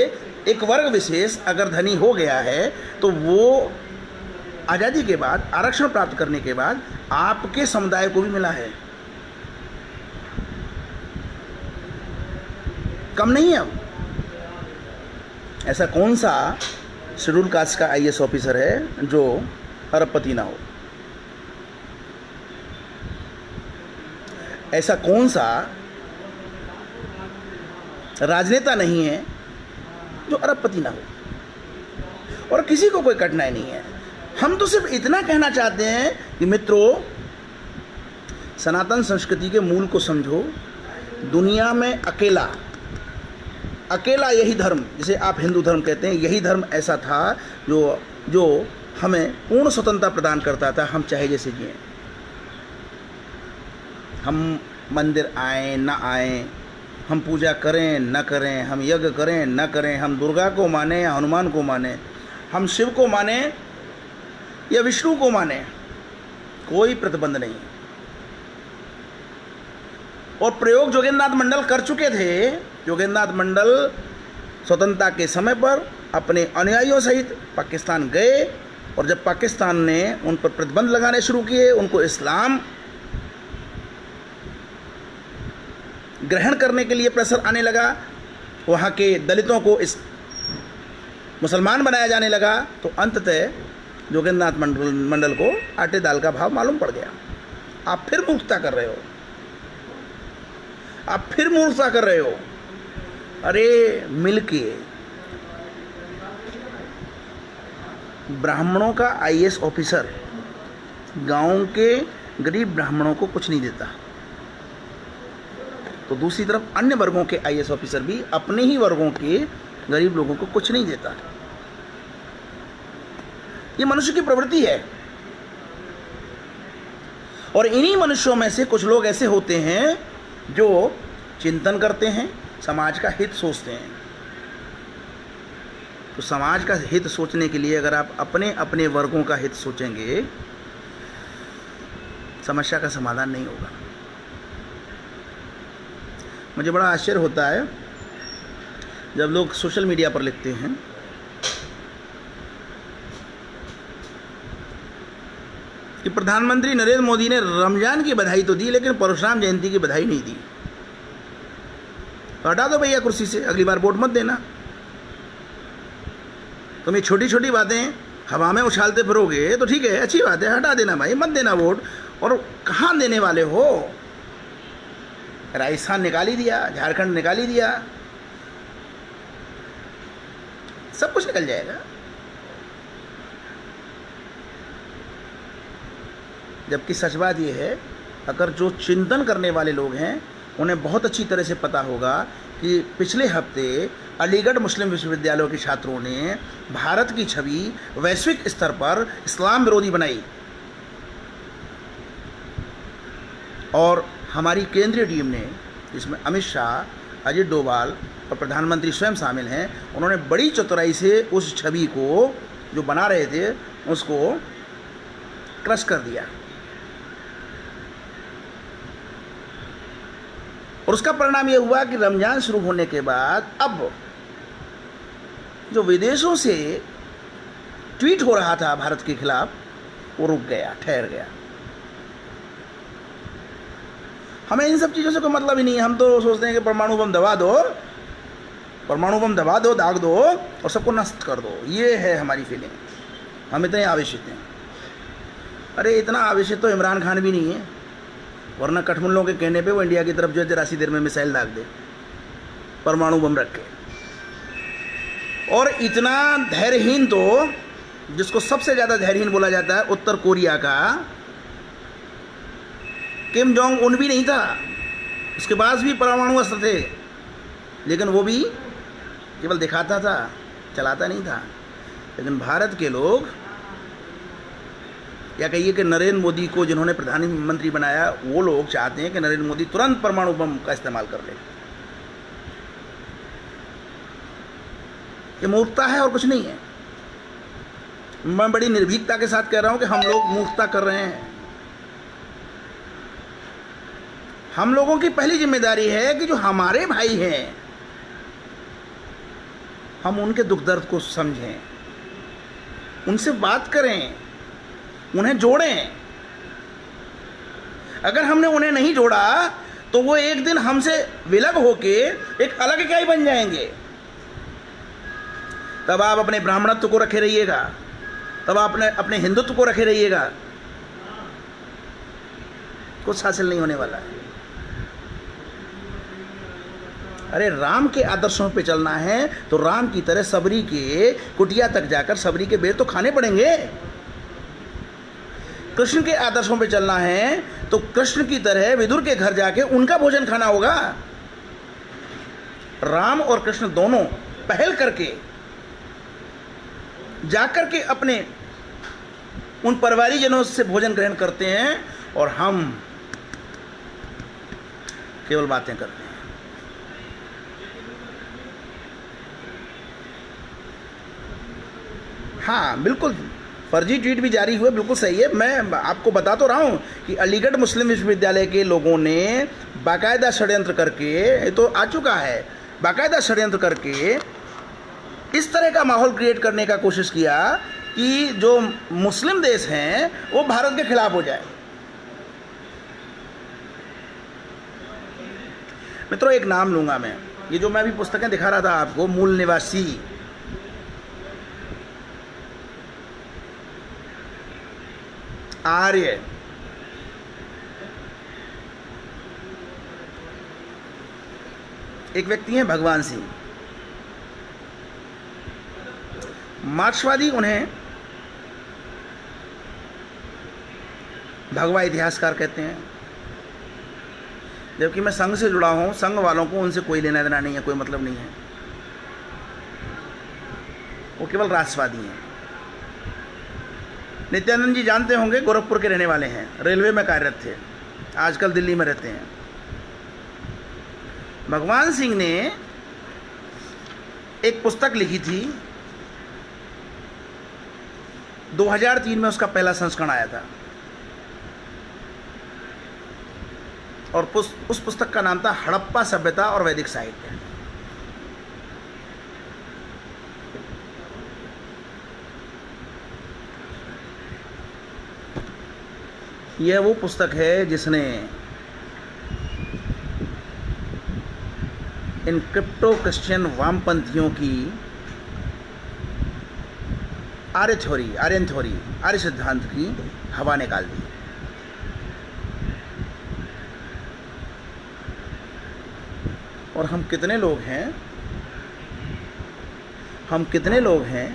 S1: एक वर्ग विशेष अगर धनी हो गया है, तो वो आज़ादी के बाद, आरक्षण प्राप्त करने के बाद आपके समुदाय को भी मिला है, कम नहीं है। अब ऐसा कौन सा शेड्यूल कास्ट का आईएएस ऑफिसर है जो अरबपति ना हो? ऐसा कौन सा राजनेता नहीं है जो अरबपति ना हो? और किसी को कोई कठिनाई नहीं है। हम तो सिर्फ इतना कहना चाहते हैं कि मित्रों, सनातन संस्कृति के मूल को समझो। दुनिया में अकेला यही धर्म, जिसे आप हिंदू धर्म कहते हैं, यही धर्म ऐसा था जो हमें पूर्ण स्वतंत्रता प्रदान करता था। हम चाहे जैसे जिए, हम मंदिर आए ना आए, हम पूजा करें न करें, हम यज्ञ करें न करें, हम दुर्गा को माने या हनुमान को माने, हम शिव को माने या विष्णु को माने, कोई प्रतिबंध नहीं। और प्रयोग जोगेंद्रनाथ मंडल कर चुके थे। जोगेंद्रनाथ मंडल स्वतंत्रता के समय पर अपने अनुयायियों सहित पाकिस्तान गए, और जब पाकिस्तान ने उन पर प्रतिबंध लगाने शुरू किए, उनको इस्लाम ग्रहण करने के लिए प्रेशर आने लगा, वहाँ के दलितों को इस मुसलमान बनाया जाने लगा, तो अंततः जोगेंद्रनाथ मंडल को आटे दाल का भाव मालूम पड़ गया। आप फिर मूर्खता कर रहे हो। आप फिर मूर्खता कर रहे हो। अरे मिलके ब्राह्मणों का आईएएस ऑफिसर गांव के गरीब ब्राह्मणों को कुछ नहीं देता, तो दूसरी तरफ अन्य वर्गों के आईएएस ऑफिसर भी अपने ही वर्गों के गरीब लोगों को कुछ नहीं देता। ये मनुष्य की प्रवृत्ति है। और इन्हीं मनुष्यों में से कुछ लोग ऐसे होते हैं जो चिंतन करते हैं, समाज का हित सोचते हैं। तो समाज का हित सोचने के लिए अगर आप अपने अपने वर्गों का हित सोचेंगे, समस्या का समाधान नहीं होगा। मुझे बड़ा आश्चर्य होता है जब लोग सोशल मीडिया पर लिखते हैं कि प्रधानमंत्री नरेंद्र मोदी ने रमजान की बधाई तो दी लेकिन परशुराम जयंती की बधाई नहीं दी। तो हटा दो भैया कुर्सी से, अगली बार वोट मत देना। तुम ये छोटी छोटी बातें हवा में उछालते फिरोगे तो ठीक है, अच्छी बात है, हटा देना भाई, मत देना वोट। और कहाँ देने वाले हो? राजस्थान निकाल ही दिया, झारखंड निकाल ही दिया, सब कुछ निकल जाएगा। जबकि सच बात यह है, अगर जो चिंतन करने वाले लोग हैं उन्हें बहुत अच्छी तरह से पता होगा कि पिछले हफ्ते अलीगढ़ मुस्लिम विश्वविद्यालय के छात्रों ने भारत की छवि वैश्विक स्तर पर इस्लाम विरोधी बनाई। और हमारी केंद्रीय टीम ने, जिसमें अमित शाह, अजित डोभाल और प्रधानमंत्री स्वयं शामिल हैं, उन्होंने बड़ी चतुराई से उस छवि को जो बना रहे थे उसको क्रश कर दिया। और उसका परिणाम यह हुआ कि रमजान शुरू होने के बाद अब जो विदेशों से ट्वीट हो रहा था भारत के खिलाफ, वो रुक गया, ठहर गया। हमें इन सब चीज़ों से कोई मतलब ही नहीं है। हम तो सोचते हैं कि परमाणु बम दबा दो, परमाणु बम दबा दो, दाग दो और सबको नष्ट कर दो। ये है हमारी फीलिंग। हम इतने आवेशित हैं। अरे इतना आवेशित तो इमरान खान भी नहीं है, वरना कठमुल्लों के कहने पे वो इंडिया की तरफ जो है जरा सी देर में मिसाइल दाग दे, परमाणु बम रख के। और इतना धैर्यहीन तो, जिसको सबसे ज़्यादा धैर्यहीन बोला जाता है उत्तर कोरिया का किम जोंग उन भी नहीं था। उसके पास भी परमाणु अस्त्र थे, लेकिन वो भी केवल दिखाता था, चलाता नहीं था। लेकिन भारत के लोग, या कहिए कि नरेंद्र मोदी को जिन्होंने प्रधानमंत्री बनाया, वो लोग चाहते हैं कि नरेंद्र मोदी तुरंत परमाणु बम का इस्तेमाल कर ले। ये मूर्खता है और कुछ नहीं है। मैं बड़ी निर्भीकता के साथ कह रहा हूं कि हम लोग मूर्खता कर रहे हैं। हम लोगों की पहली जिम्मेदारी है कि जो हमारे भाई हैं, हम उनके दुख दर्द को समझें, उनसे बात करें, उन्हें जोड़ें। अगर हमने उन्हें नहीं जोड़ा तो वो एक दिन हमसे विलग होके एक अलग इकाई बन जाएंगे। तब आप अपने ब्राह्मणत्व को रखे रहिएगा, तब आप अपने हिंदुत्व को रखे रहिएगा, कुछ हासिल नहीं होने वाला है। अरे राम के आदर्शों पे चलना है तो राम की तरह सबरी के कुटिया तक जाकर सबरी के बेर तो खाने पड़ेंगे। कृष्ण के आदर्शों पे चलना है तो कृष्ण की तरह विदुर के घर जाके उनका भोजन खाना होगा। राम और कृष्ण दोनों पहल करके जाकर के अपने उन परिवारीजनों से भोजन ग्रहण करते हैं और हम केवल बातें करते हैं। हाँ बिल्कुल, फर्जी ट्वीट भी जारी हुए, बिल्कुल सही है। मैं आपको बता तो रहा हूँ कि अलीगढ़ मुस्लिम विश्वविद्यालय के लोगों ने बाकायदा षड्यंत्र करके, ये तो आ चुका है, बाकायदा षड्यंत्र करके इस तरह का माहौल क्रिएट करने का कोशिश किया कि जो मुस्लिम देश हैं वो भारत के खिलाफ हो जाए। मित्रों एक नाम लूँगा मैं, ये जो मैं अभी पुस्तकें दिखा रहा था आपको, मूल निवासी, आर्य, एक व्यक्ति हैं भगवान सिंह। मार्क्सवादी उन्हें भगवा इतिहासकार कहते हैं, जबकि मैं संघ से जुड़ा हूं। संघ वालों को उनसे कोई लेना देना नहीं है, कोई मतलब नहीं है, वो केवल राष्ट्रवादी हैं। नित्यानंद जी जानते होंगे, गोरखपुर के रहने वाले हैं, रेलवे में कार्यरत थे, आजकल दिल्ली में रहते हैं। भगवान सिंह ने एक पुस्तक लिखी थी, 2003 में उसका पहला संस्करण आया था, और उस पुस्तक का नाम था हड़प्पा सभ्यता और वैदिक साहित्य। यह वो पुस्तक है जिसने इन क्रिप्टो क्रिश्चियन वामपंथियों की आर्यन थ्योरी, आर्य सिद्धांत की हवा निकाल दी। और हम कितने लोग हैं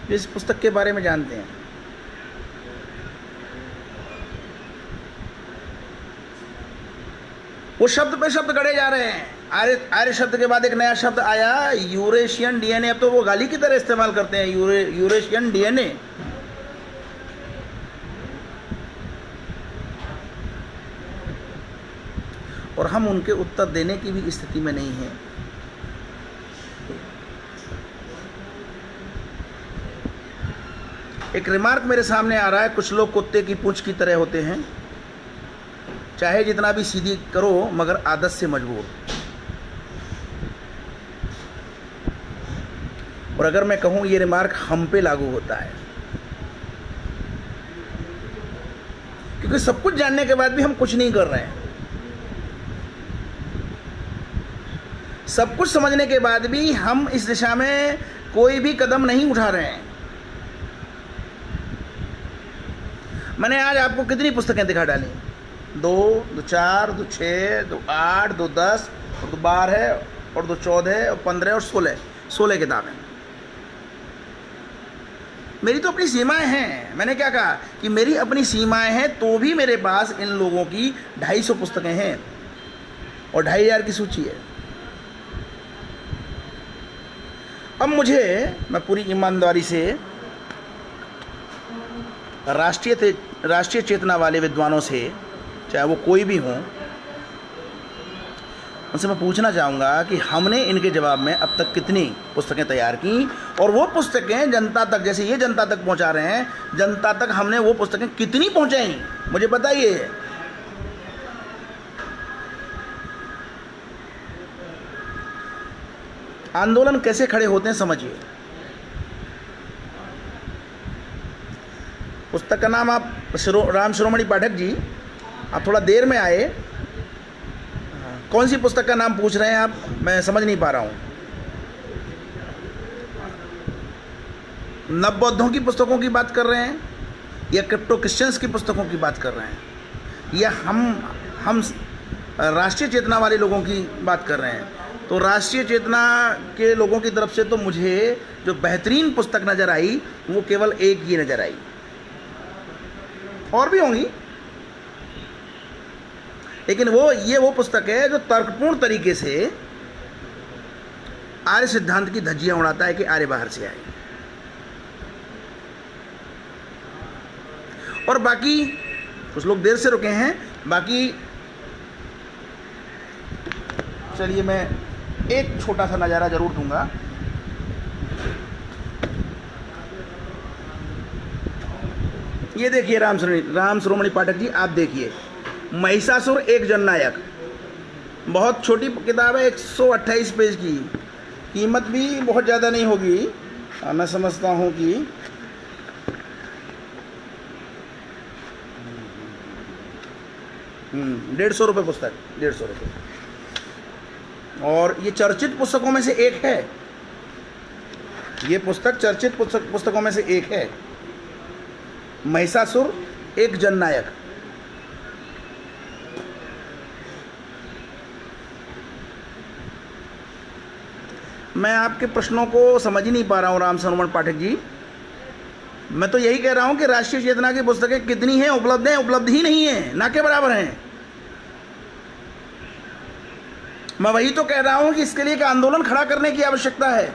S1: जो इस पुस्तक के बारे में जानते हैं। वो शब्द पे शब्द गढ़े जा रहे हैं। आर्य शब्द के बाद एक नया शब्द आया, यूरेशियन डीएनए। अब तो वो गाली की तरह इस्तेमाल करते हैं, यूरेशियन डीएनए। और हम उनके उत्तर देने की भी स्थिति में नहीं हैं। एक रिमार्क मेरे सामने आ रहा है, कुछ लोग कुत्ते की पूंछ की तरह होते हैं, चाहे जितना भी सीधी करो मगर आदत से मजबूर। और अगर मैं कहूं ये रिमार्क हम पे लागू होता है, क्योंकि सब कुछ जानने के बाद भी हम कुछ नहीं कर रहे हैं। सब कुछ समझने के बाद भी हम इस दिशा में कोई भी कदम नहीं उठा रहे हैं। मैंने आज आपको कितनी पुस्तकें दिखा डाली, 2, 4, 2, 6, 2, 8, 2, 10 और 2, 12 और 2, 14 और 15 और 16 किताबें। मेरी तो अपनी सीमाएं हैं। मैंने क्या कहा कि मेरी अपनी सीमाएं हैं, तो भी मेरे पास इन लोगों की 250 पुस्तकें हैं और 2500 की सूची है। अब मैं पूरी ईमानदारी से राष्ट्रीय चेतना वाले विद्वानों से, चाहे वो कोई भी हों, उनसे मैं पूछना चाहूँगा कि हमने इनके जवाब में अब तक कितनी पुस्तकें तैयार की, और वो पुस्तकें जनता तक, जैसे ये जनता तक पहुँचा रहे हैं, जनता तक हमने वो पुस्तकें कितनी पहुँचाई, मुझे बताइए। आंदोलन कैसे खड़े होते हैं समझिए। पुस्तक का नाम आप राम शिरोमणि पाठक जी, आप थोड़ा देर में आए। कौन सी पुस्तक का नाम पूछ रहे हैं आप, मैं समझ नहीं पा रहा हूँ। नवबौद्धों की पुस्तकों की बात कर रहे हैं, या क्रिप्टो क्रिश्चियंस की पुस्तकों की बात कर रहे हैं, या हम राष्ट्रीय चेतना वाले लोगों की बात कर रहे हैं? तो राष्ट्रीय चेतना के लोगों की तरफ से तो मुझे जो बेहतरीन पुस्तक नज़र आई वो केवल एक ही नज़र आई, और भी होंगी, लेकिन ये वो पुस्तक है जो तर्कपूर्ण तरीके से आर्य सिद्धांत की धज्जियां उड़ाता है कि आर्य बाहर से आए। और बाकी कुछ लोग देर से रुके हैं, बाकी चलिए मैं एक छोटा सा नज़ारा जरूर दूंगा। ये देखिए राम शिरोमणि पाठक जी, आप देखिए, महिषासुर एक जननायक, बहुत छोटी किताब है, 128 पेज की, कीमत भी बहुत ज़्यादा नहीं होगी, मैं समझता हूँ कि 150 रुपये पुस्तक, 150 रुपये। और ये चर्चित पुस्तकों में से एक है, ये पुस्तक चर्चित पुस्तकों में से एक है, महिषासुर एक जननायक। मैं आपके प्रश्नों को समझ ही नहीं पा रहा हूँ राम सरोमण पाठक जी। मैं तो यही कह रहा हूँ कि राष्ट्रीय चेतना की पुस्तकें कितनी हैं, उपलब्ध ही नहीं है, ना के बराबर हैं। मैं वही तो कह रहा हूँ कि इसके लिए एक आंदोलन खड़ा करने की आवश्यकता है।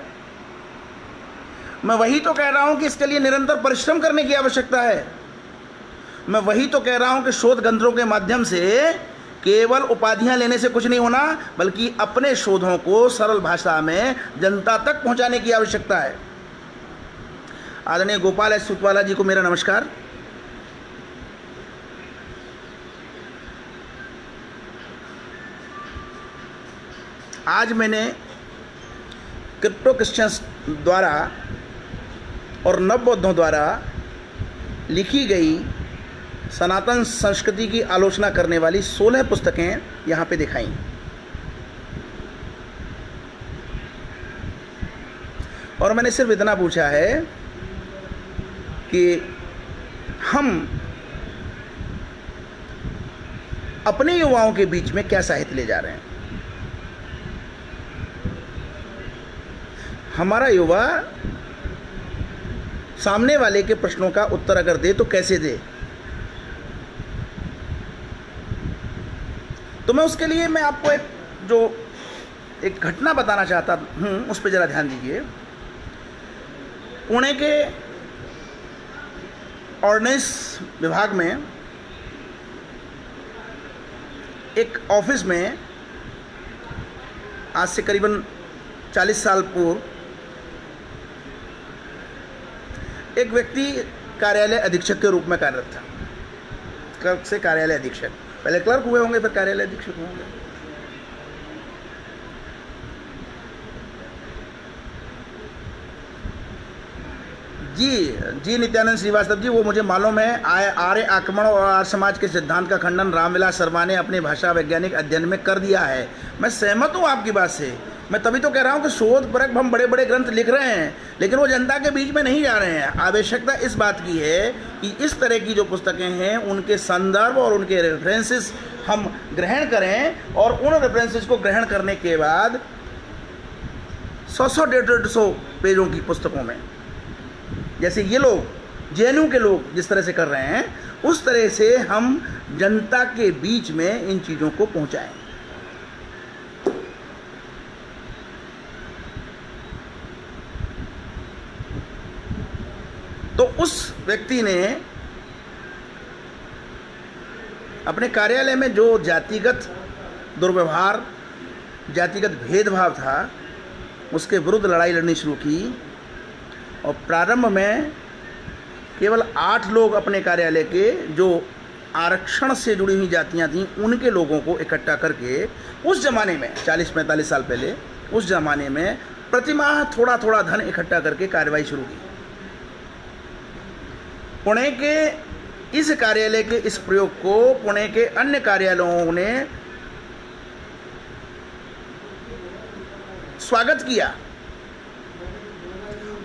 S1: मैं वही तो कह रहा हूँ कि इसके लिए निरंतर परिश्रम करने की आवश्यकता है। मैं वही तो कह रहा हूँ कि शोध केंद्रों के माध्यम से केवल उपाधियां लेने से कुछ नहीं होना, बल्कि अपने शोधों को सरल भाषा में जनता तक पहुंचाने की आवश्यकता है। आदरणीय गोपाल एस सुतवाला जी को मेरा नमस्कार। आज मैंने क्रिप्टो क्रिश्चियंस द्वारा और नवबौद्धों द्वारा लिखी गई सनातन संस्कृति की आलोचना करने वाली 16 पुस्तकें यहाँ पे दिखाई। और मैंने सिर्फ इतना पूछा है कि हम अपने युवाओं के बीच में क्या साहित्य ले जा रहे हैं। हमारा युवा सामने वाले के प्रश्नों का उत्तर अगर दे तो कैसे दे। तो मैं उसके लिए मैं आपको एक घटना बताना चाहता हूँ, उस पर ज़रा ध्यान दीजिए। पुणे के ऑर्डिनेंस विभाग में एक ऑफिस में आज से करीबन 40 साल पूर्व एक व्यक्ति कार्यालय अधीक्षक के रूप में कार्यरत था। क्लर्क से कार्यालय अधीक्षक, पहले क्लर्क हुए होंगे फिर कार्यालय अधीक्षक होंगे। जी नित्यानंद श्रीवास्तव जी, वो मुझे मालूम है। आर्य आक्रमण और आर्य समाज के सिद्धांत का खंडन रामविलास शर्मा ने अपने भाषा वैज्ञानिक अध्ययन में कर दिया है। मैं सहमत हूँ आपकी बात से। मैं तभी तो कह रहा हूँ कि शोध परक हम बड़े बड़े ग्रंथ लिख रहे हैं, लेकिन वो जनता के बीच में नहीं जा रहे हैं। आवश्यकता इस बात की है कि इस तरह की जो पुस्तकें हैं उनके संदर्भ और उनके रेफरेंसेस हम ग्रहण करें, और उन रेफरेंसेस को ग्रहण करने के बाद 100 150 पेजों की पुस्तकों में, जैसे ये लोग जेएनयू के लोग जिस तरह से कर रहे हैं, उस तरह से हम जनता के बीच में इन चीज़ों को पहुंचाएं। तो उस व्यक्ति ने अपने कार्यालय में जो जातिगत दुर्व्यवहार, जातिगत भेदभाव था, उसके विरुद्ध लड़ाई लड़नी शुरू की। और प्रारंभ में केवल 8 लोग अपने कार्यालय के जो आरक्षण से जुड़ी हुई जातियां थीं उनके लोगों को इकट्ठा करके, उस ज़माने में 40-45 साल पहले, उस ज़माने में प्रतिमाह थोड़ा थोड़ा धन इकट्ठा करके कार्रवाई शुरू की। पुणे के इस कार्यालय के इस प्रयोग को पुणे के अन्य कार्यालयों ने स्वागत किया,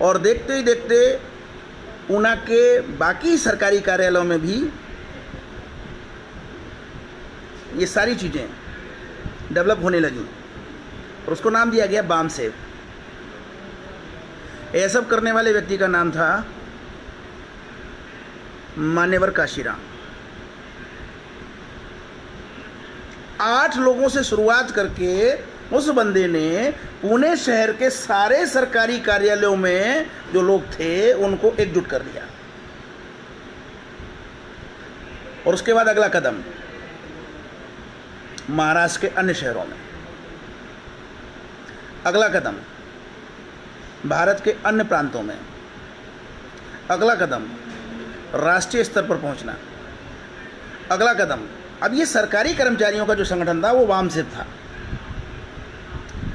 S1: और देखते ही देखते ऊना के बाकी सरकारी कार्यालयों में भी ये सारी चीज़ें डेवलप होने लगी, और उसको नाम दिया गया बामसेव। यह सब करने वाले व्यक्ति का नाम था मान्यवर काशीराम। 8 लोगों से शुरुआत करके उस बंदे ने पुणे शहर के सारे सरकारी कार्यालयों में जो लोग थे उनको एकजुट कर दिया। और उसके बाद अगला कदम महाराष्ट्र के अन्य शहरों में, अगला कदम भारत के अन्य प्रांतों में, अगला कदम राष्ट्रीय स्तर पर पहुंचना, अगला कदम अब ये सरकारी कर्मचारियों का जो संगठन था वो वामसेव था,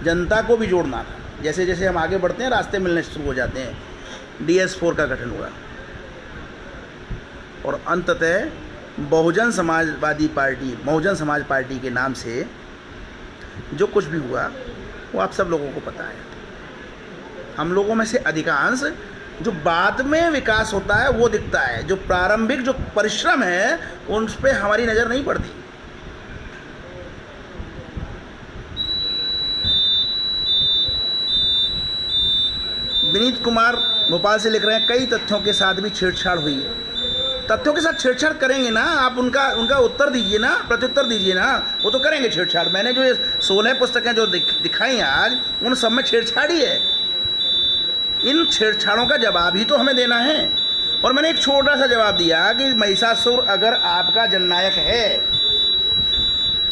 S1: जनता को भी जोड़ना था। जैसे जैसे हम आगे बढ़ते हैं रास्ते मिलने शुरू हो जाते हैं। DS4 का गठन हुआ, और अंततः बहुजन समाज पार्टी के नाम से जो कुछ भी हुआ वो आप सब लोगों को पता है। हम लोगों में से अधिकांश जो बाद में विकास होता है वो दिखता है, जो प्रारंभिक जो परिश्रम है उन पे हमारी नज़र नहीं पड़ती। विनीत कुमार भोपाल से लिख रहे हैं, कई तथ्यों के साथ भी छेड़छाड़ हुई है। तथ्यों के साथ छेड़छाड़ करेंगे ना, आप उनका उत्तर दीजिए ना, प्रत्युत्तर दीजिए ना, वो तो करेंगे छेड़छाड़। मैंने जो ये 16 पुस्तकें जो दिखाई आज, उन सब में छेड़छाड़ ही है। इन छेड़छाड़ों का जवाब ही तो हमें देना है। और मैंने एक छोटा सा जवाब दिया कि महिषासुर अगर आपका जननायक है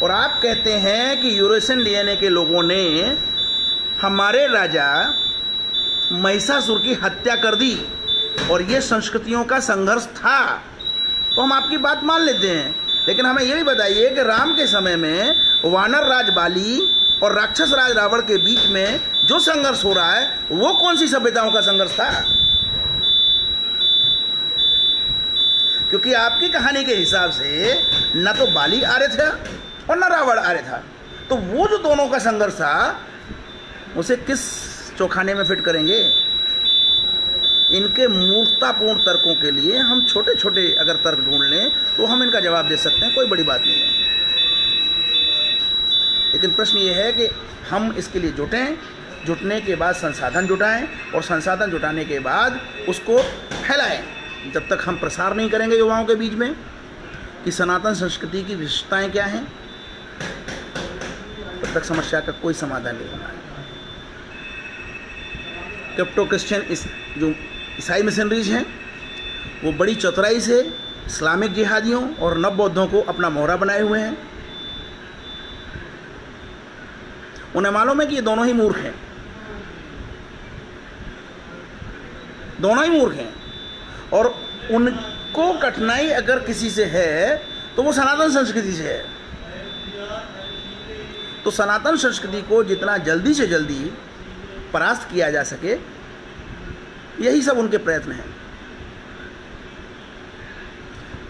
S1: और आप कहते हैं कि यूरेशियन डीएनए के लोगों ने हमारे राजा महिषासुर की हत्या कर दी और ये संस्कृतियों का संघर्ष था, तो हम आपकी बात मान लेते हैं। लेकिन हमें ये भी बताइए कि राम के समय में वानर राज बाली और राक्षस राज रावण के बीच में जो संघर्ष हो रहा है, वो कौन सी सभ्यताओं का संघर्ष था? क्योंकि आपकी कहानी के हिसाब से न तो बाली आर्य था और न रावण आर्य था, तो वो जो दोनों का संघर्ष था, उसे किस चौखाने में फिट करेंगे? इनके मूर्खतापूर्ण तर्कों के लिए हम छोटे छोटे अगर तर्क ढूंढ लें तो हम इनका जवाब दे सकते हैं, कोई बड़ी बात नहीं है। लेकिन प्रश्न ये है कि हम इसके लिए जुटें, जुटने के बाद संसाधन जुटाएं और संसाधन जुटाने के बाद उसको फैलाएं। जब तक हम प्रसार नहीं करेंगे युवाओं के बीच में कि सनातन संस्कृति की विशेषताएं क्या हैं, तब तक समस्या का कोई समाधान नहीं होना है। क्रिप्टो क्रिश्चियन जो ईसाई मिशनरीज हैं, वो बड़ी चतुराई से इस्लामिक जिहादियों और नव बौद्धों को अपना मोहरा बनाए हुए हैं। उन्हें मालूम है कि ये दोनों ही मूर्ख हैं, दोनों ही मूर्ख हैं, और उनको कठिनाई अगर किसी से है तो वो सनातन संस्कृति से है। तो सनातन संस्कृति को जितना जल्दी से जल्दी परास्त किया जा सके, यही सब उनके प्रयत्न हैं।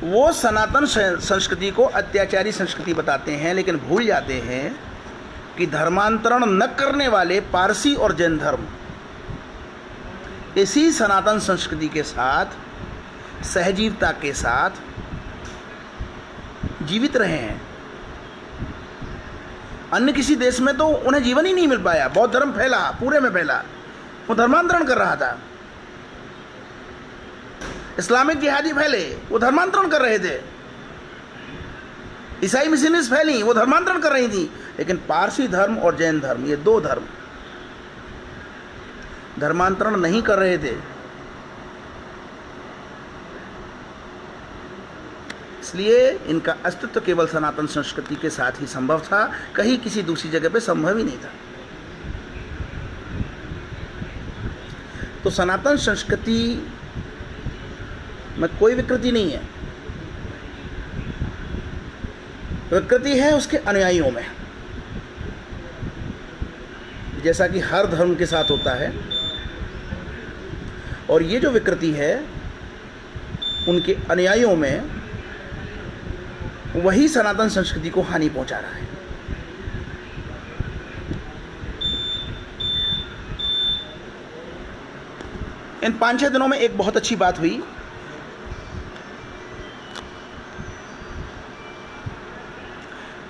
S1: वो सनातन संस्कृति को अत्याचारी संस्कृति बताते हैं, लेकिन भूल जाते हैं कि धर्मांतरण न करने वाले पारसी और जैन धर्म इसी सनातन संस्कृति के साथ सहजीवता के साथ जीवित रहे हैं। अन्य किसी देश में तो उन्हें जीवन ही नहीं मिल पाया। बौद्ध धर्म फैला, पूरे में फैला, वो धर्मांतरण कर रहा था। इस्लामिक जिहादी फैले, वो धर्मांतरण कर रहे थे। ईसाई मिशनरीज फैली, वो धर्मांतरण कर रही थी। लेकिन पारसी धर्म और जैन धर्म, ये दो धर्म धर्मांतरण नहीं कर रहे थे। इसलिए इनका अस्तित्व केवल सनातन संस्कृति के साथ ही संभव था, कहीं किसी दूसरी जगह पे संभव ही नहीं था। तो सनातन संस्कृति में कोई विकृति नहीं है, विकृति है उसके अनुयायियों में, जैसा कि हर धर्म के साथ होता है। और ये जो विकृति है उनके अनुयायियों में, वही सनातन संस्कृति को हानि पहुंचा रहा है। इन 5-6 दिनों में एक बहुत अच्छी बात हुई।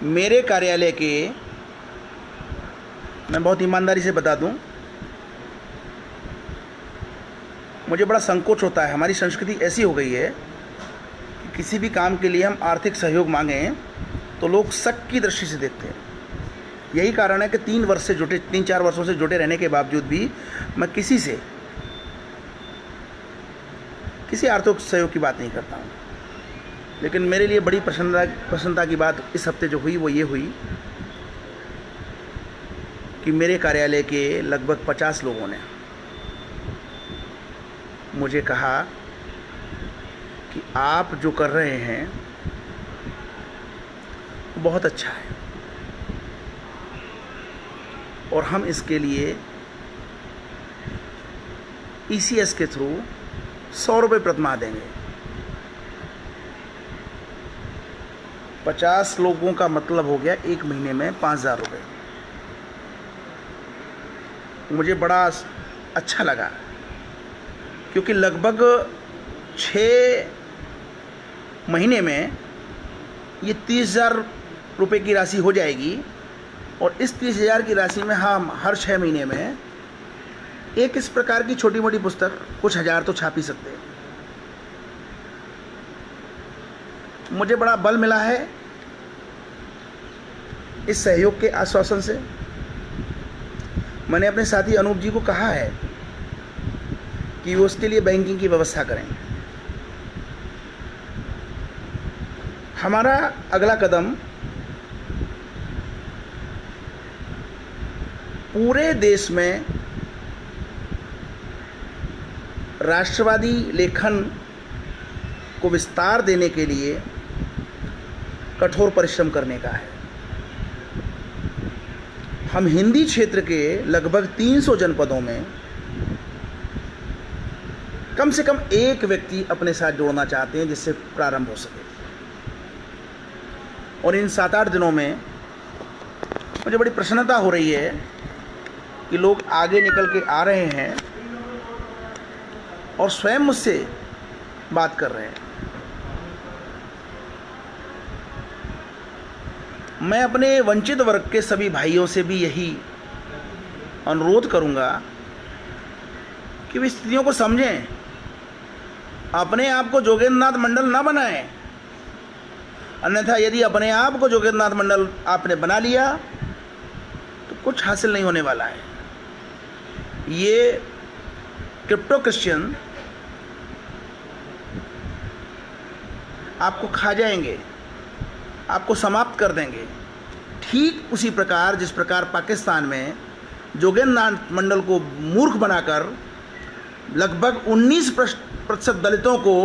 S1: मेरे कार्यालय के, मैं बहुत ईमानदारी से बता दूं, मुझे बड़ा संकोच होता है। हमारी संस्कृति ऐसी हो गई है कि किसी भी काम के लिए हम आर्थिक सहयोग मांगें तो लोग शक की दृष्टि से देखते हैं। यही कारण है कि 3-4 वर्षों से जुटे रहने के बावजूद भी मैं किसी से किसी आर्थिक सहयोग की बात नहीं करता हूँ। लेकिन मेरे लिए बड़ी प्रसन्नता की बात इस हफ्ते जो हुई वो ये हुई कि मेरे कार्यालय के लगभग 50 लोगों ने मुझे कहा कि आप जो कर रहे हैं वो बहुत अच्छा है और हम इसके लिए ECS के थ्रू 100 रुपये प्रतिमाह देंगे। 50 लोगों का मतलब हो गया 1 महीने में 5,000 रुपये। मुझे बड़ा अच्छा लगा क्योंकि लगभग 6 महीने में ये 30,000 रुपये की राशि हो जाएगी और इस 30,000 की राशि में हम हर 6 महीने में एक इस प्रकार की छोटी मोटी पुस्तक कुछ हजार तो छाप ही सकते हैं। मुझे बड़ा बल मिला है इस सहयोग के आश्वासन से। मैंने अपने साथी अनूप जी को कहा है कि वो उसके लिए बैंकिंग की व्यवस्था करें। हमारा अगला कदम पूरे देश में राष्ट्रवादी लेखन को विस्तार देने के लिए कठोर परिश्रम करने का है। हम हिंदी क्षेत्र के लगभग 300 जनपदों में कम से कम एक व्यक्ति अपने साथ जोड़ना चाहते हैं जिससे प्रारंभ हो सके। और इन 7-8 दिनों में मुझे बड़ी प्रसन्नता हो रही है कि लोग आगे निकल के आ रहे हैं और स्वयं मुझसे बात कर रहे हैं। मैं अपने वंचित वर्ग के सभी भाइयों से भी यही अनुरोध करूंगा कि वे स्थितियों को समझें, अपने आप को जोगेंद्र नाथ मंडल ना बनाएं। अन्यथा यदि अपने आप को जोगेंद्र नाथ मंडल आपने बना लिया तो कुछ हासिल नहीं होने वाला है। ये क्रिप्टो क्रिश्चियन आपको खा जाएंगे, आपको समाप्त कर देंगे। ठीक उसी प्रकार जिस प्रकार पाकिस्तान में जोगेंद्र नाथ मंडल को मूर्ख बनाकर लगभग 19% दलितों को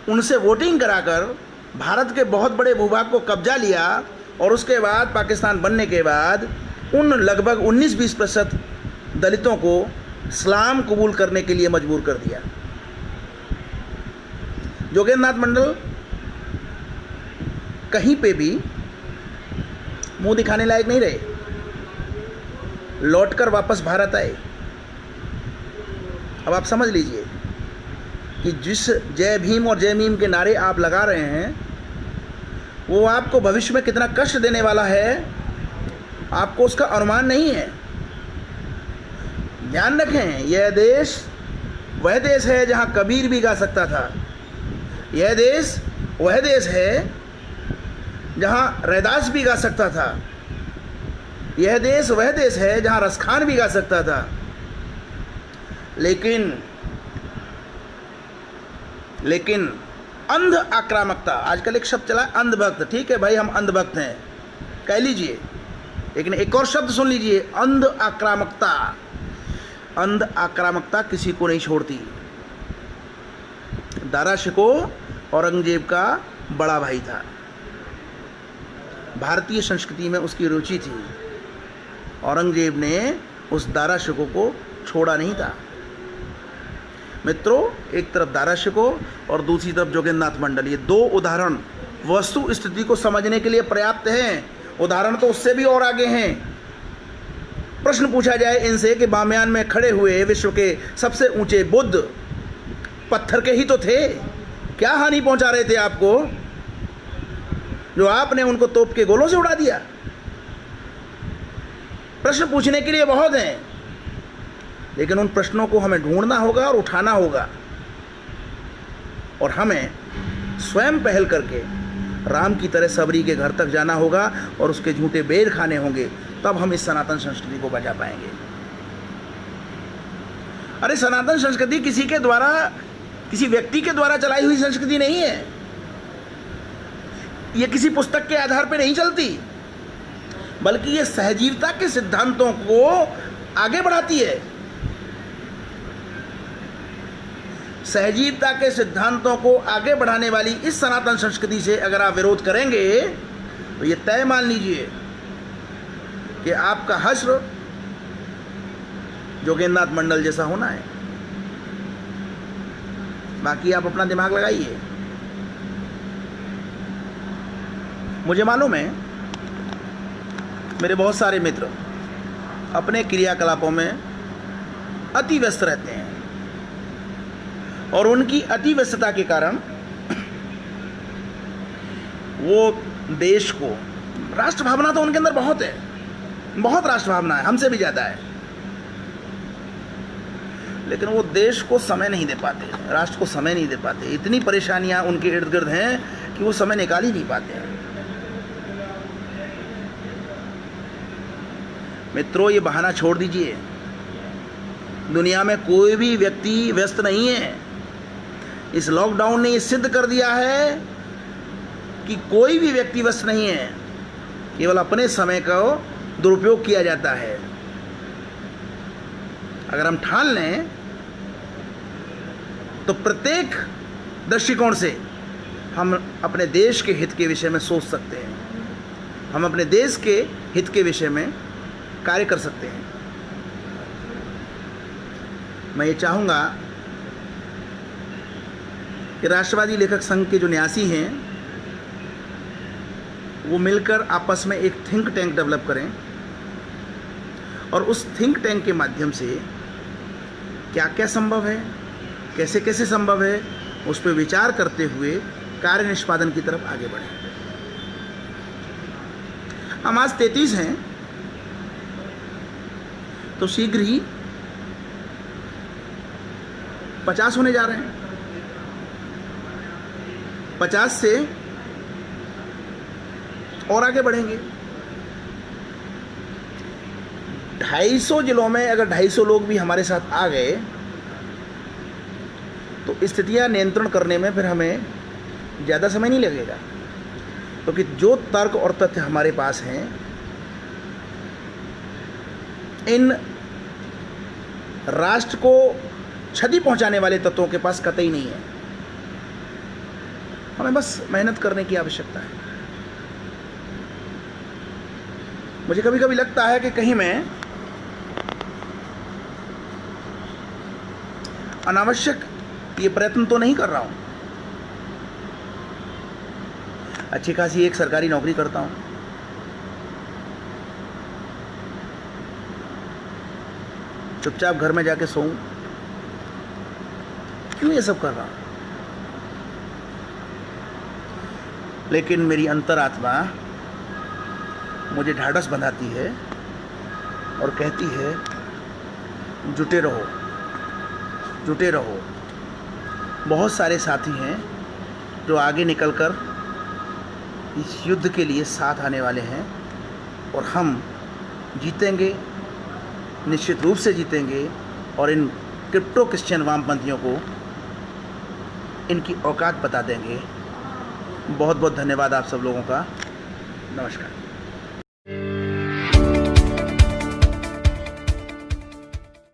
S1: उनसे वोटिंग कराकर भारत के बहुत बड़े भूभाग को कब्जा लिया और उसके बाद पाकिस्तान बनने के बाद उन लगभग 19-20% दलितों को इस्लाम कबूल करने के लिए मजबूर कर दिया। जोगेंद्र नाथ मंडल कहीं पे भी मुंह दिखाने लायक नहीं रहे, लौटकर वापस भारत आए। अब आप समझ लीजिए कि जिस जय भीम और जय मीम के नारे आप लगा रहे हैं वो आपको भविष्य में कितना कष्ट देने वाला है, आपको उसका अनुमान नहीं है। ध्यान रखें, यह देश वह देश है जहां कबीर भी गा सकता था। यह देश वह देश है जहां रैदास भी गा सकता था। यह देश वह देश है जहां रसखान भी गा सकता था। लेकिन अंध आक्रामकता, आजकल एक शब्द चला अंधभक्त। ठीक है भाई, हम अंधभक्त हैं, कह लीजिए, लेकिन एक और शब्द सुन लीजिए, अंध आक्रामकता। अंध आक्रामकता किसी को नहीं छोड़ती। दारा शिको औरंगजेब का बड़ा भाई था, भारतीय संस्कृति में उसकी रुचि थी। औरंगजेब ने उस दारा शिको को छोड़ा नहीं था। मित्रों, एक तरफ दारा शिको और दूसरी तरफ जोगेंद्र नाथ मंडल, ये दो उदाहरण वस्तु स्थिति को समझने के लिए पर्याप्त हैं। उदाहरण तो उससे भी और आगे हैं। प्रश्न पूछा जाए इनसे कि बामियान में खड़े हुए विश्व के सबसे ऊंचे बुद्ध पत्थर के ही तो थे, क्या हानि पहुंचा रहे थे आपको जो आपने उनको तोप के गोलों से उड़ा दिया? प्रश्न पूछने के लिए बहुत हैं, लेकिन उन प्रश्नों को हमें ढूंढना होगा और उठाना होगा, और हमें स्वयं पहल करके राम की तरह सबरी के घर तक जाना होगा और उसके झूठे बेर खाने होंगे, तब हम इस सनातन संस्कृति को बचा पाएंगे। अरे सनातन संस्कृति किसी के द्वारा, किसी व्यक्ति के द्वारा चलाई हुई संस्कृति नहीं है। ये किसी पुस्तक के आधार पर नहीं चलती, बल्कि ये सहजीवता के सिद्धांतों को आगे बढ़ाती है। सहजीवता के सिद्धांतों को आगे बढ़ाने वाली इस सनातन संस्कृति से अगर आप विरोध करेंगे तो ये तय मान लीजिए कि आपका हश्र जोगेंद्र नाथ मंडल जैसा होना है। बाकी आप अपना दिमाग लगाइए। मुझे मालूम है मेरे बहुत सारे मित्र अपने क्रियाकलापों में अति व्यस्त रहते हैं और उनकी अति व्यस्तता के कारण वो देश को, राष्ट्र भावना तो उनके अंदर बहुत है, बहुत राष्ट्र भावना है, हमसे भी ज़्यादा है, लेकिन वो देश को समय नहीं दे पाते, राष्ट्र को समय नहीं दे पाते। इतनी परेशानियां उनके इर्द गिर्द हैं कि वो समय निकाल ही नहीं पाते हैं। मित्रों, ये बहाना छोड़ दीजिए। दुनिया में कोई भी व्यक्ति व्यस्त नहीं है। इस लॉकडाउन ने ये सिद्ध कर दिया है कि कोई भी व्यक्ति व्यस्त नहीं है, केवल अपने समय का दुरुपयोग किया जाता है। अगर हम ठान लें तो प्रत्येक दृष्टिकोण से हम अपने देश के हित के विषय में सोच सकते हैं, हम अपने देश के हित के विषय में कार्य कर सकते हैं। मैं ये चाहूँगा कि राष्ट्रवादी लेखक संघ के जो न्यासी हैं वो मिलकर आपस में एक थिंक टैंक डेवलप करें और उस थिंक टैंक के माध्यम से क्या क्या संभव है, कैसे कैसे संभव है, उस पर विचार करते हुए कार्य निष्पादन की तरफ आगे बढ़ें। हम आज 33 हैं तो शीघ्र ही 50 होने जा रहे हैं। 50 से और आगे बढ़ेंगे। 250 जिलों में अगर 250 लोग भी हमारे साथ आ गए तो स्थितियां नियंत्रण करने में फिर हमें ज़्यादा समय नहीं लगेगा, क्योंकि जो तर्क और तथ्य हमारे पास हैं इन राष्ट्र को क्षति पहुंचाने वाले तत्वों के पास कतई नहीं है। हमें बस मेहनत करने की आवश्यकता है। मुझे कभी कभी लगता है कि कहीं मैं अनावश्यक ये प्रयत्न तो नहीं कर रहा हूं। अच्छी खासी एक सरकारी नौकरी करता हूं, चुपचाप घर में जाके सोऊं, क्यों ये सब कर रहा हूं? लेकिन मेरी अंतरात्मा मुझे ढाढ़स बंधाती है और कहती है जुटे रहो, जुटे रहो। बहुत सारे साथी हैं जो आगे निकलकर इस युद्ध के लिए साथ आने वाले हैं और हम जीतेंगे, निश्चित रूप से जीतेंगे और इन क्रिप्टो क्रिश्चियन वामपंथियों को इनकी औकात बता देंगे। बहुत बहुत धन्यवाद आप सब लोगों का। नमस्कार।